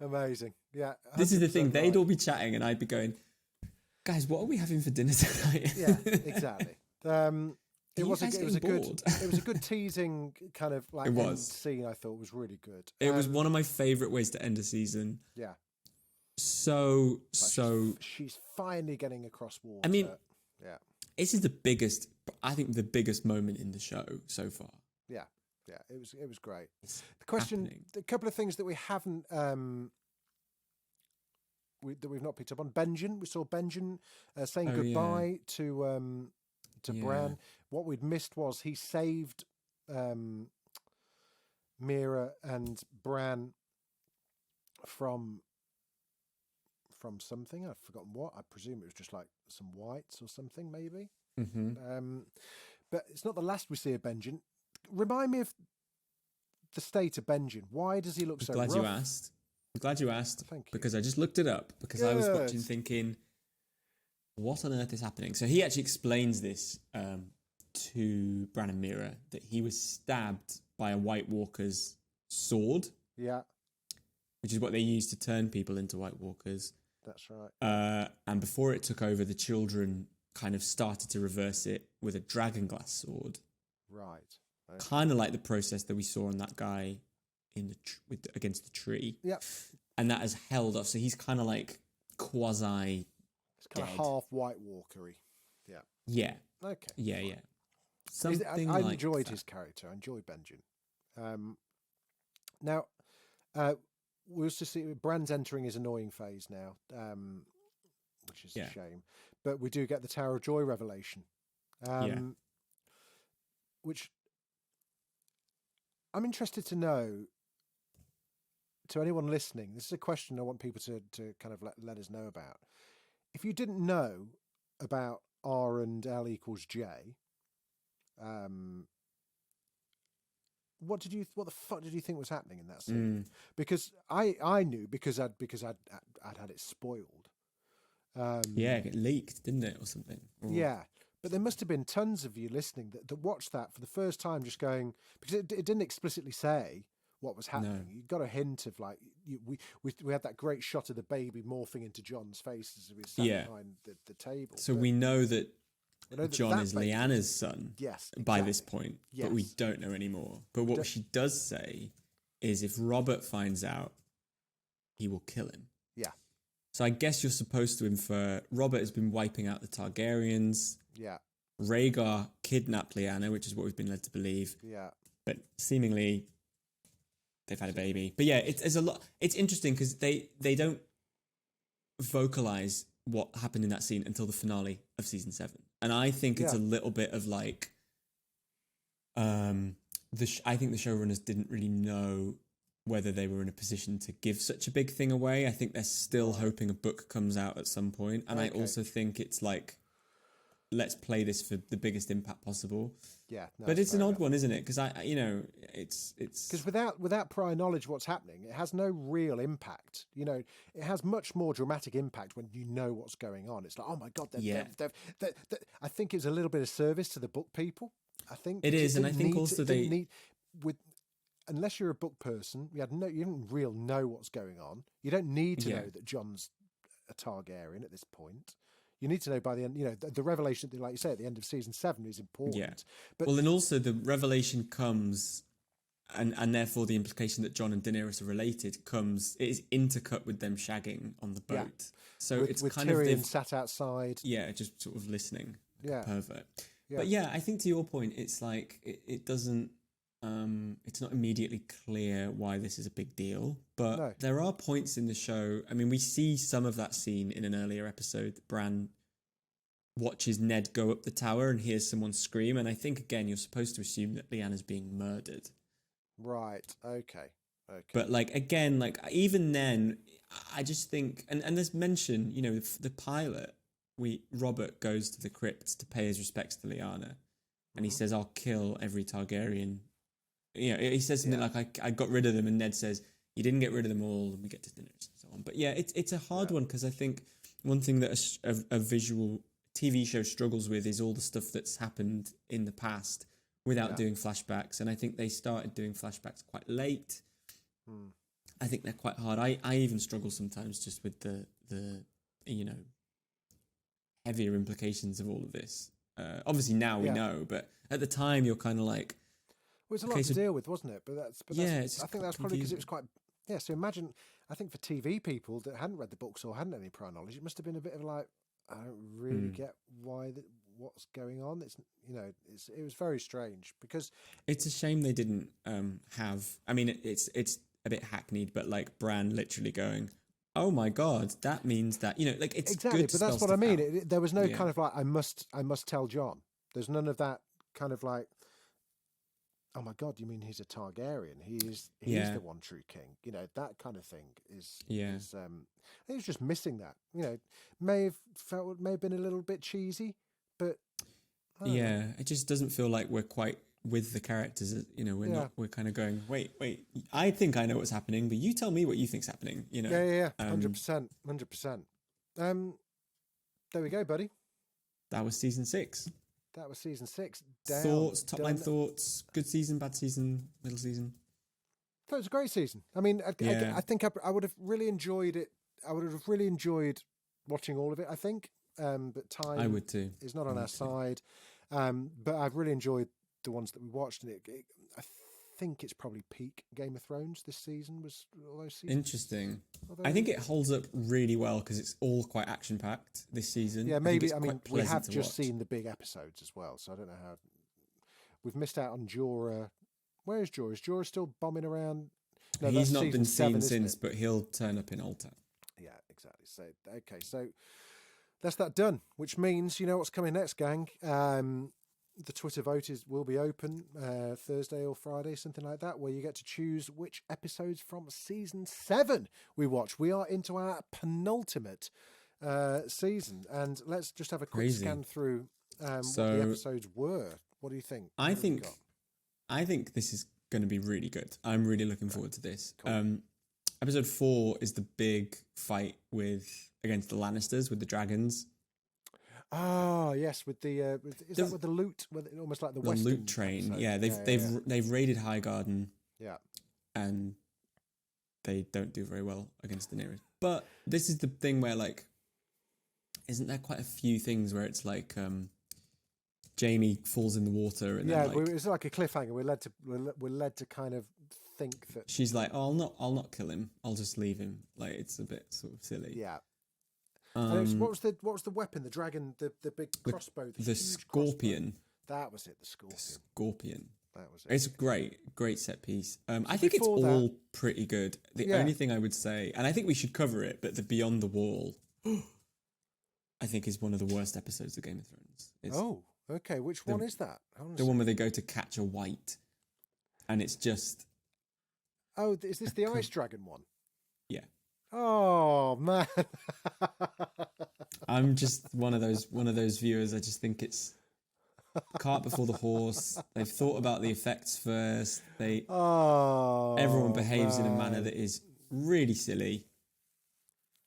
Amazing. Yeah. This is the thing. 100% They'd right. all be chatting, and I'd be going, "Guys, what are we having for dinner tonight?" Yeah, exactly. It was a bored? good teasing kind of like It was. end scene. I thought was really good. It was one of my favourite ways to end a season. Yeah. So She's finally getting across water. I mean, yeah, this is I think the biggest moment in the show so far. yeah. It was great. The question, happening. a couple of things that we haven't that we've not picked up on. Benjen, we saw Benjen saying goodbye to Bran. What we'd missed was he saved Mira and Bran from something. I've forgotten what. I presume it was just like some whites or something, maybe. Mm-hmm. But it's not the last we see of Benjen. Remind me of the state of Benjen. Why does he look so rough? You asked. I'm glad you asked. Thank you. Because I just looked it up because I was watching thinking, what on earth is happening? So he actually explains this to Bran and Mira, that he was stabbed by a White Walker's sword. Yeah. Which is what they use to turn people into White Walkers. That's right. And before it took over, the children kind of started to reverse it with a dragonglass sword. Right. Okay. Kind of like the process that we saw on that guy in against the tree. Yep. And that has held off. So he's kind of like quasi. It's kind of half White Walkery. Yeah. Yeah. Okay. Yeah. Fine. Something I like enjoyed that. his character. I enjoyed Benjen. Now, we also see Bran's entering his annoying phase now, which is a shame. But we do get the Tower of Joy revelation, which I'm interested to know. To anyone listening, this is a question I want people to kind of let us know about. If you didn't know about R and L equals J, what the fuck did you think was happening in that scene? Because I knew because I'd had it spoiled. It leaked, didn't it, or something? Yeah, but there must have been tons of you listening that watched that for the first time, just going, because it didn't explicitly say what was happening. You got a hint of like we had that great shot of the baby morphing into Jon's face as he was sat behind the table. So we know that Jon is Lyanna's son. Yes, by this point, but we don't know anymore. But what she does say is, if Robert finds out, he will kill him. Yeah. So I guess you're supposed to infer Robert has been wiping out the Targaryens. Yeah. Rhaegar kidnapped Lyanna, which is what we've been led to believe. Yeah. But seemingly they've had a baby. But yeah, it's a lot. It's interesting because they don't vocalize what happened in that scene until the finale of season 7, and I think it's a little bit of like, I think the showrunners didn't really know whether they were in a position to give such a big thing away. I think they're still hoping a book comes out at some point, and I also think it's like let's play this for the biggest impact possible. Yeah, no, but it's an odd enough. one, isn't it? Because it's because without prior knowledge of what's happening, it has no real impact. It has much more dramatic impact when you know what's going on. It's like, oh my god, I think it's a little bit of service to the book people. I think it is, and I think also unless you're a book person, you don't really know what's going on. You don't need to know that Jon's a Targaryen at this point. You need to know by the end, the revelation, like you say, at the end of season 7 is important. Yeah. But and also the revelation comes, and therefore the implication that Jon and Daenerys are related it is intercut with them shagging on the boat. Yeah. So it's with kind Tyrion of sat outside. Yeah, just sort of listening. Yeah. Pervert. Yeah. But yeah, I think to your point, it's like it doesn't. It's not immediately clear why this is a big deal, but there are points in the show. I mean, we see some of that scene in an earlier episode. Bran watches Ned go up the tower and hears someone scream, and I think again you're supposed to assume that Lyanna's being murdered. Right. Okay. But even then, I just think, and there's mention, the pilot. Robert goes to the crypts to pay his respects to Lyanna, and he says, "I'll kill every Targaryen." He says something like, I got rid of them, and Ned says, you didn't get rid of them all, and we get to dinner and so on. But yeah, it's a hard one, because I think one thing that a visual TV show struggles with is all the stuff that's happened in the past without doing flashbacks, and I think they started doing flashbacks quite late. I think they're quite hard. I even struggle sometimes just with the heavier implications of all of this. Obviously now we know, but at the time you're kind of like, well, it's a lot to deal with, wasn't it? I think that's probably because it was quite. Yeah, so imagine. I think for TV people that hadn't read the books or hadn't any prior knowledge, it must have been a bit of like, I don't really get what's going on. It was very strange, because it's a shame they didn't have. I mean, it's a bit hackneyed, but like Bran literally going, "Oh my god, that means that," it's exactly. Good, but that's what I mean. There was no kind of like, I must tell Jon. There's none of that kind of like, oh my god, you mean he's a Targaryen? He's the one true king. That kind of thing is. I think it's just missing that. May have been a little bit cheesy, but it just doesn't feel like we're quite with the characters. We're kind of going, wait, I think I know what's happening, but you tell me what you think's happening. 100%. There we go, buddy. That was season 6. That was season 6. Top line thoughts. Good season, bad season, middle season. That was a great season. I mean, I think I would have really enjoyed it. I would have really enjoyed watching all of it, I think. But time I would too. Is not on our side. But I've really enjoyed the ones that we watched, and I think it's probably peak Game of Thrones this season. Was all those seasons. Interesting. I think it holds up really well because it's all quite action packed this season. Yeah, maybe. I mean, we have just seen the big episodes as well, so I don't know how. We've missed out on Jorah. Where is Jorah? Is Jorah still bombing around? No, he's not been seen since, but he'll turn up in Alta. Yeah, exactly. So so that's that done. Which means what's coming next, gang. The Twitter vote will be open Thursday or Friday, something like that, where you get to choose which episodes from season 7 we watch. We are into our penultimate season, and let's just have a quick scan through what the episodes were. What do you think? I think this is going to be really good. I'm really looking forward to this. Cool. Episode 4 is the big fight against the Lannisters with the dragons. Ah, yes, with the that with the loot, almost like the loot train. Episode. Yeah, they've raided Highgarden. Yeah, and they don't do very well against Daenerys. But this is the thing where, like, isn't there quite a few things where it's like Jaime falls in the water and then, like, it's like a cliffhanger. We're led to kind of think that she's like, oh, I'll not kill him. I'll just leave him. Like, it's a bit sort of silly. Yeah. What was the weapon? The dragon, the big crossbow, the scorpion. Crossbow. That was it. The scorpion. That was it. It's a great set piece. I think it's all pretty good. The only thing I would say, and I think we should cover it, but the Beyond the Wall, I think is one of the worst episodes of Game of Thrones. Okay. Which one is that? The one where they go to catch a white, and it's just. Oh, is this the ice dragon one? Yeah. Oh man! I'm just one of those viewers. I just think it's cart before the horse. They've thought about the effects first. Everyone behaves in a manner that is really silly.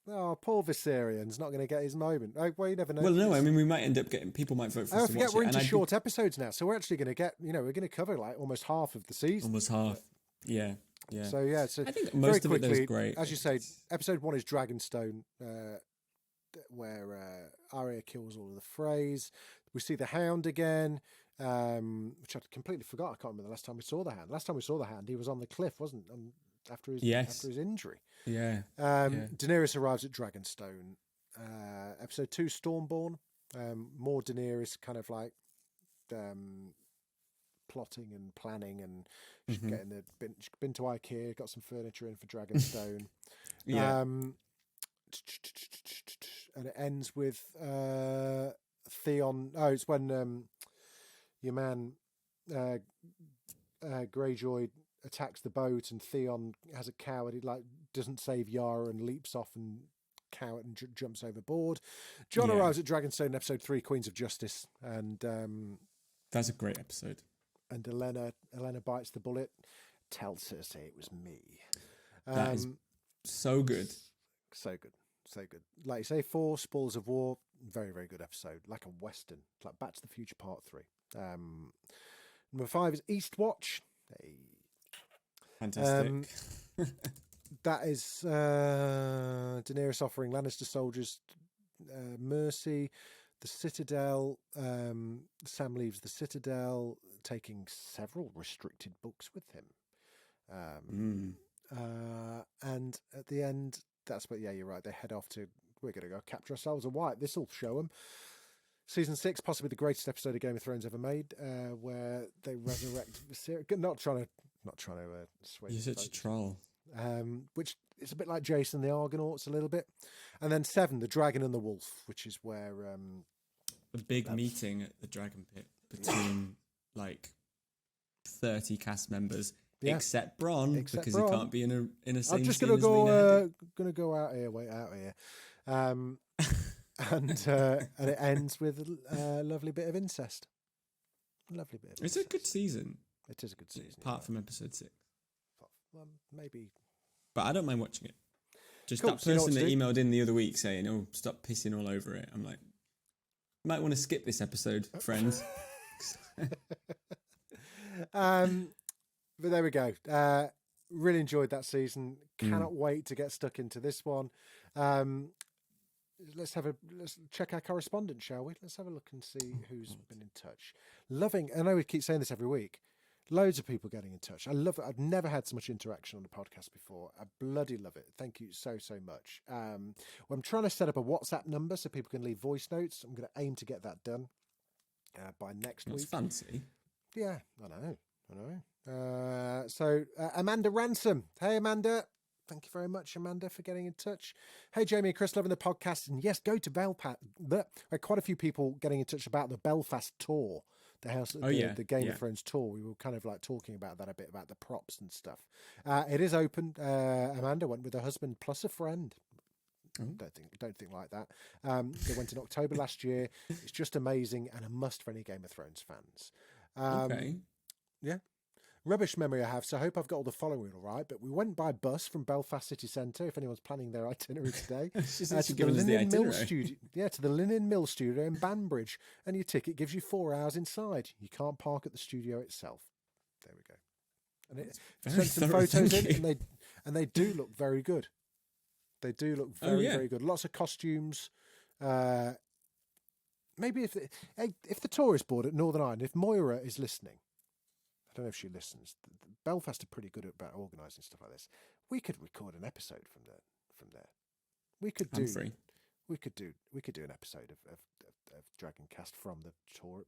Oh, Paul Viserian's not going to get his moment. Oh, well, you never know. Well, no, I mean, we might end up getting, people might vote for us to watch it. We're into short episodes now, so we're actually going to get, we're going to cover like almost half of the season. Almost half, yeah. So, yeah, so I think most very quickly, of it is great. As you say, episode 1 is Dragonstone, where Arya kills all of the Freys. We see the Hound again, which I completely forgot. I can't remember the last time we saw the Hound. Last time we saw the Hound, he was on the cliff, wasn't he? After his injury. Yeah. Daenerys arrives at Dragonstone. Episode 2, Stormborn. More Daenerys kind of like plotting and planning, and she's getting been to IKEA, got some furniture in for Dragonstone. And it ends with Theon. Oh, it's when your man Greyjoy attacks the boat, and Theon has a coward. He doesn't save Yara and leaps off and coward and jumps overboard. Jon arrives at Dragonstone in episode 3, Queens of Justice, and that's a great episode. And Elena bites the bullet, tells Cersei it was me. That is so good. So good. Like you say, 4, Spoils of War, very, very good episode. Like a Western, like Back to the Future Part 3. Number 5 is Eastwatch. Fantastic. That is Daenerys offering Lannister soldiers mercy. The Citadel. Sam leaves the Citadel, taking several restricted books with him. And at the end, that's what. Yeah, you're right. They head off to. We're going to go capture ourselves a wipe. This will show them. Season 6, possibly the greatest episode of Game of Thrones ever made, where they resurrect Viserys. Not trying to sway. You're such a troll. Which is a bit like Jason the Argonauts a little bit. And then 7, The Dragon and the Wolf, which is where a big meeting at the Dragon Pit between like 30 cast members, except Bronn, because he can't be in a same. I'm just gonna go out here, wait out here, and it ends with a lovely bit of incest. It's a good season. It is a good season, apart from episode 6. Well, maybe. But I don't mind watching it. Just cool. that person that emailed in the other week saying, "Oh, stop pissing all over it." I'm like, you might want to skip this episode, friends. But there we go. Really enjoyed that season. Cannot wait to get stuck into this one. Let's check our correspondence, shall we? Let's have a look and see who's been in touch. Loving, I know we keep saying this every week. Loads of people getting in touch. I love it. I've never had so much interaction on the podcast before. I bloody love it. Thank you so much. Well, I'm trying to set up a WhatsApp number so people can leave voice notes. I'm going to aim to get that done by next week. That's fancy. Yeah, I know. So Amanda Ransom. Hey, Amanda. Thank you very much, Amanda, for getting in touch. Hey, Jamie and Chris, loving the podcast. And yes, go to Belfast. Quite a few people getting in touch about the Belfast tour. The Game of Thrones tour. We were kind of like talking about that a bit, about the props and stuff. It is open. Amanda went with her husband plus a friend. Don't think like that. They went in October last year. It's just amazing and a must for any Game of Thrones fans. Okay. Yeah. Rubbish memory I have, so I hope I've got all the following all right. But we went by bus from Belfast City Centre, if anyone's planning their itinerary today, to the Linen Mill studio. Yeah, to the Linen Mill studio in Banbridge, and your ticket gives you 4 hours inside. You can't park at the studio itself. There we go. And it sent some photos in, and they do look very good. They do look very good. Lots of costumes. Maybe if the tourist board at Northern Ireland, if Moira is listening. I don't know if she listens. Belfast are pretty good about organising stuff like this. We could record an episode from there. We could do an episode of Dragoncast from the tour.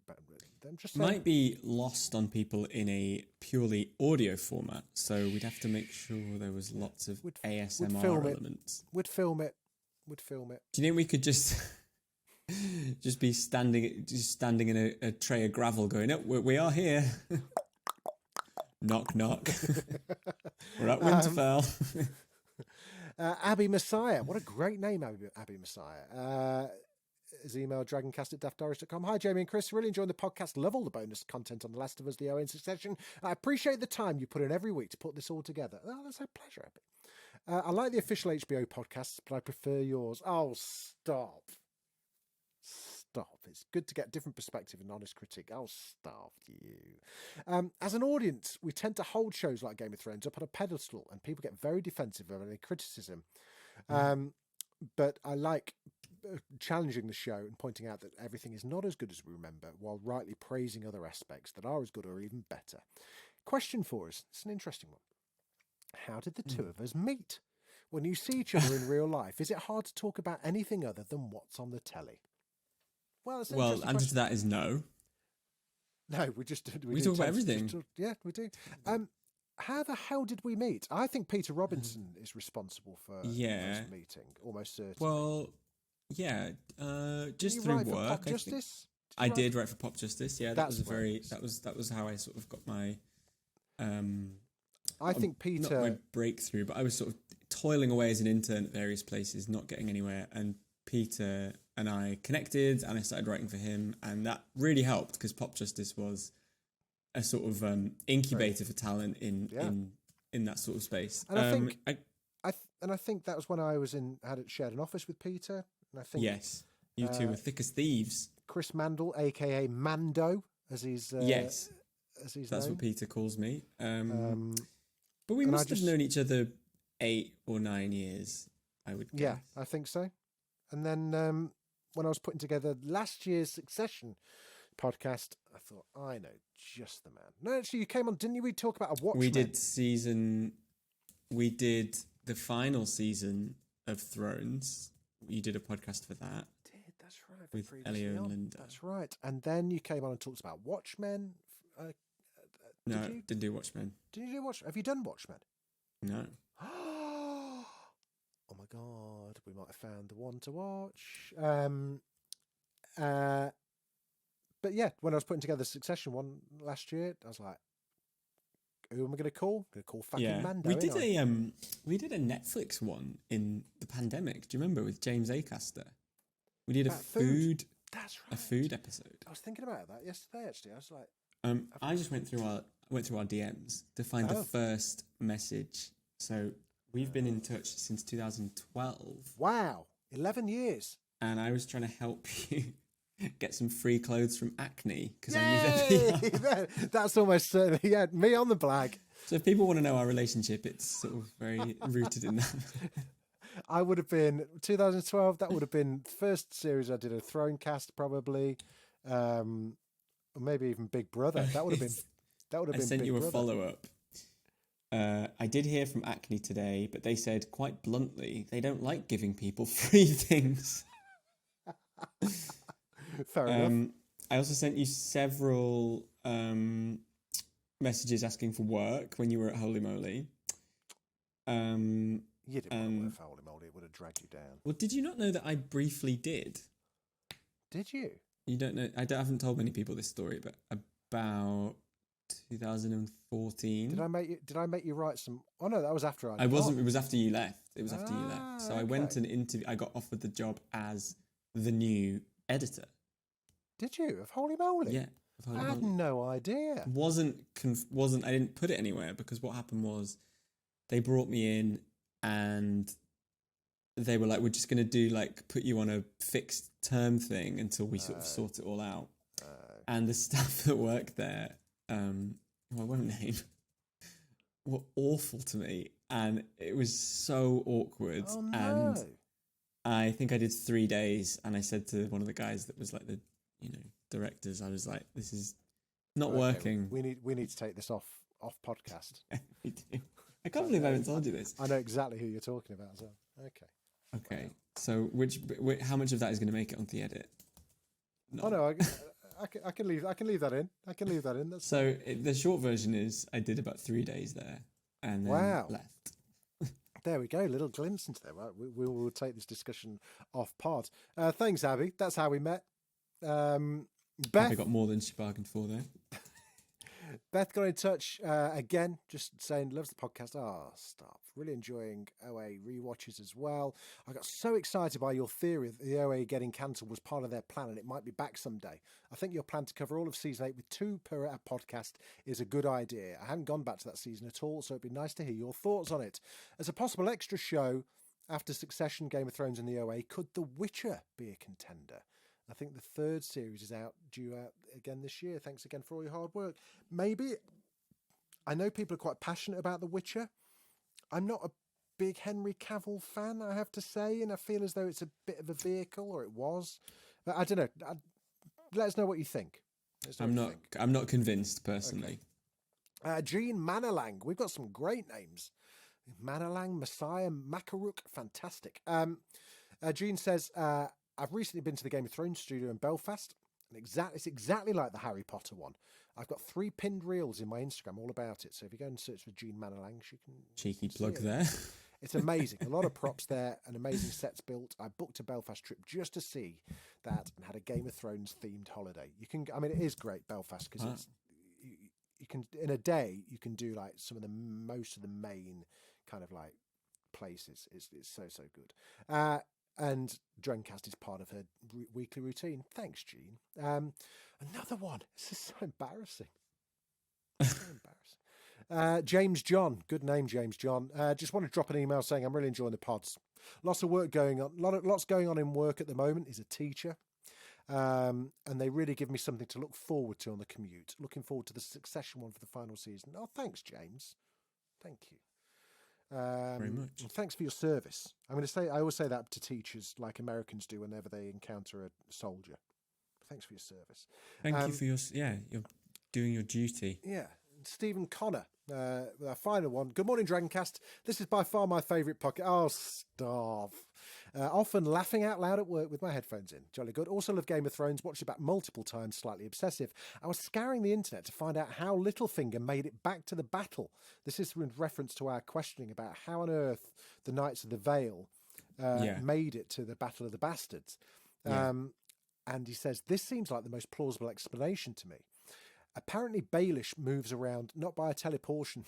I'm just saying. Might be lost on people in a purely audio format, so we'd have to make sure there was lots of ASMR elements. We'd film it. Do you think we could just be standing in a tray of gravel, going, "Oh, we are here." Knock, knock. We're at Winterfell. Abby Messiah. What a great name, Abby Messiah. his email, dragoncast@daftdoris.com. Hi, Jamie and Chris. Really enjoying the podcast. Love all the bonus content on The Last of Us, the ON Succession. I appreciate the time you put in every week to put this all together. Oh, that's a pleasure. I like the official HBO podcasts, but I prefer yours. Oh, stop. Stop. It's good to get different perspective and honest critique. Oh, stop you. As an audience, we tend to hold shows like Game of Thrones up on a pedestal, and people get very defensive of any criticism. But I like challenging the show and pointing out that everything is not as good as we remember, while rightly praising other aspects that are as good or even better. Question for us. It's an interesting one. How did the two of us meet? When you see each other in real life, is it hard to talk about anything other than what's on the telly? Well, Answer to that is no. No, we talk about everything. Yeah, we do. How the hell did we meet? I think Peter Robinson is responsible for us meeting, almost certainly. Well, yeah, just Did you through write work. For Pop Justice? I did write for Pop Justice. Yeah, that was how I sort of got my. I think Peter, not my breakthrough, but I was sort of toiling away as an intern at various places, not getting anywhere, and Peter and I connected, and I started writing for him, and that really helped because Pop Justice was a sort of incubator for talent in that sort of space. And I think that was when I had shared an office with Peter, and I think yes, you two were thick as thieves. Chris Mandle, aka Mando, as he's yes, as he's that's known. what Peter calls me. But we must have known each other 8 or 9 years, I would guess. Yeah, I think so. And then when I was putting together last year's Succession podcast, I thought, I know just the man. No, actually, you came on, didn't you? We talk about a Watchmen. We did the final season of Thrones. You did a podcast for that. That's right. With Elio and Linda. That's right. And then you came on and talked about Watchmen. No, didn't do Watchmen. Did you do Watchmen? Have you done Watchmen? No. Oh my God, we might have found the one to watch. But yeah, when I was putting together the Succession one last year, I was like, who am I going to call? I'm going to call fucking Mando. We did a Netflix one in the pandemic. Do you remember, with James Acaster? We did food. That's right. A food episode. I was thinking about that yesterday. Actually, I was like, I just went through our DMs to find the first message. So we've been in touch since 2012. Wow, 11 years. And I was trying to help you get some free clothes from Acne because I knew that. That's almost certainly me on the blag. So if people want to know our relationship, it's sort of very rooted in that. I would have been 2012. That would have been the first series I did a Dragoncast, probably. Or maybe even Big Brother. That would have been. I sent Big you a Brother. Follow-up. I did hear from Acne today, but they said quite bluntly they don't like giving people free things. Fair enough. I also sent you several messages asking for work when you were at Holy Moly. You didn't work for Holy Moly. It would have dragged you down. Well, did you not know that I briefly did? Did you? You don't know. I haven't told many people this story, but about 2014. Did I make you write some? Oh no, that was after I. I wasn't. It was after you left. It was after you left. So okay. I went and interviewed. I got offered the job as the new editor. Did you of Holy Moly? Yeah. I had no idea. Wasn't. I didn't put it anywhere because what happened was, they brought me in and they were like, "We're just going to put you on a fixed term thing until we sort of sort it all out." And the staff that worked there, I won't name, were awful to me, and it was so awkward. Oh, no. And I think I did 3 days, and I said to one of the guys that was like the, directors, I was like, "This is not working. We need to take this off podcast." We do. I can't believe I haven't told you this. I know exactly who you're talking about as well. Okay. So how much of that is going to make it onto the edit? No. Oh no, I can leave that in. That's so the short version is I did about 3 days there and then left. There we go, little glimpse into there. Right, we will take this discussion off pod. Thanks, Abby. That's how we met. Beth I got more than she bargained for there. Beth got in touch again, just saying loves the podcast. Stop. Really enjoying OA rewatches as well. I got so excited by your theory that the OA getting cancelled was part of their plan and it might be back someday. I think your plan to cover all of season 8 with 2 per podcast is a good idea. I haven't gone back to that season at all, so it'd be nice to hear your thoughts on it. As a possible extra show after Succession, Game of Thrones and the OA, could The Witcher be a contender? I think the 3rd series is due out again this year. Thanks again for all your hard work. Maybe. I know people are quite passionate about The Witcher. I'm not a big Henry Cavill fan, I have to say, and I feel as though it's a bit of a vehicle, or it was. But I don't know. Let us know what you think. I'm not convinced personally. Okay. Gene Manalang. We've got some great names. Manalang, Messiah, Makaruk. Fantastic. Gene says, I've recently been to the Game of Thrones studio in Belfast, and it's exactly like the Harry Potter one. I've got 3 pinned reels in my Instagram all about it, so if you go and search for Gene Manalang, you can... Cheeky plug there. It's amazing. A lot of props there, and amazing sets built. I booked a Belfast trip just to see that and had a Game of Thrones themed holiday. It is great, Belfast, because it's... You can, in a day, you can do like most of the main kind of like places. It's so good. And Dragoncast is part of her weekly routine. Thanks, Jean. Another one. This is so embarrassing. So embarrassing. James John. Good name, James John. Just want to drop an email saying I'm really enjoying the pods. Lots of work going on. Lots going on in work at the moment. He's a teacher. And they really give me something to look forward to on the commute. Looking forward to the Succession one for the final season. Oh, thanks, James. Thank you. Very much. Thanks for your service. I always say that to teachers, like Americans do whenever they encounter a soldier. Thanks for your service. Thank you for you're doing your duty. Yeah. Stephen Connor, our final one. Good morning, Dragoncast. This is by far my favourite podcast. Oh, stop. Often laughing out loud at work with my headphones in. Jolly good. Also love Game of Thrones. Watched it back multiple times, slightly obsessive. I was scouring the internet to find out how Littlefinger made it back to the battle. This is in reference to our questioning about how on earth the Knights of the Vale made it to the Battle of the Bastards. And he says, this seems like the most plausible explanation to me. Apparently, Baelish moves around not by a teleportation.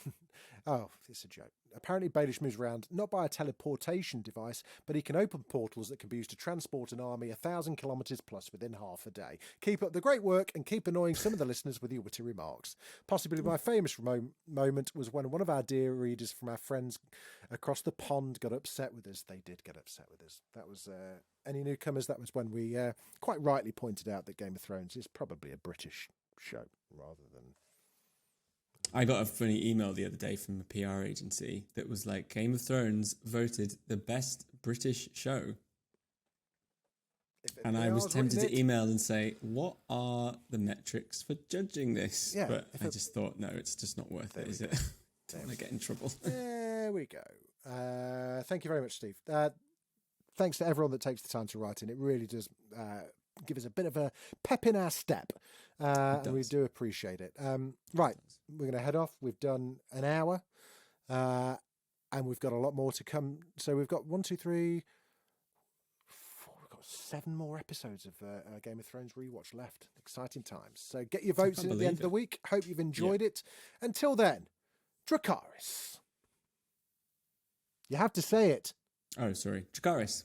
Oh, it's a joke. Apparently, Baelish moves around not by a teleportation device, but he can open portals that can be used to transport an army 1,000 kilometres plus within half a day. Keep up the great work and keep annoying some of the listeners with your witty remarks. Possibly my famous moment was when one of our dear readers from our friends across the pond got upset with us. They did get upset with us. That was any newcomers. That was when we quite rightly pointed out that Game of Thrones is probably a British show rather than... I got a funny email the other day from a PR agency that was like, Game of Thrones voted the best British show. And I was tempted to email and say, what are the metrics for judging this? Yeah, but I just thought, no, it's just not worth it, is it? Don't want to get in trouble. There we go. Thank you very much, Steve. Thanks to everyone that takes the time to write in. It really does give us a bit of a pep in our step. And we do appreciate it. Right, we're going to head off. We've done an hour, and we've got a lot more to come. So we've got 1, 2, 3, 4. We've got 7 more episodes of Game of Thrones rewatch left. Exciting times. So get your votes in at the end of the week. Hope you've enjoyed it. Until then, Dracarys. You have to say it. Oh, sorry. Dracarys.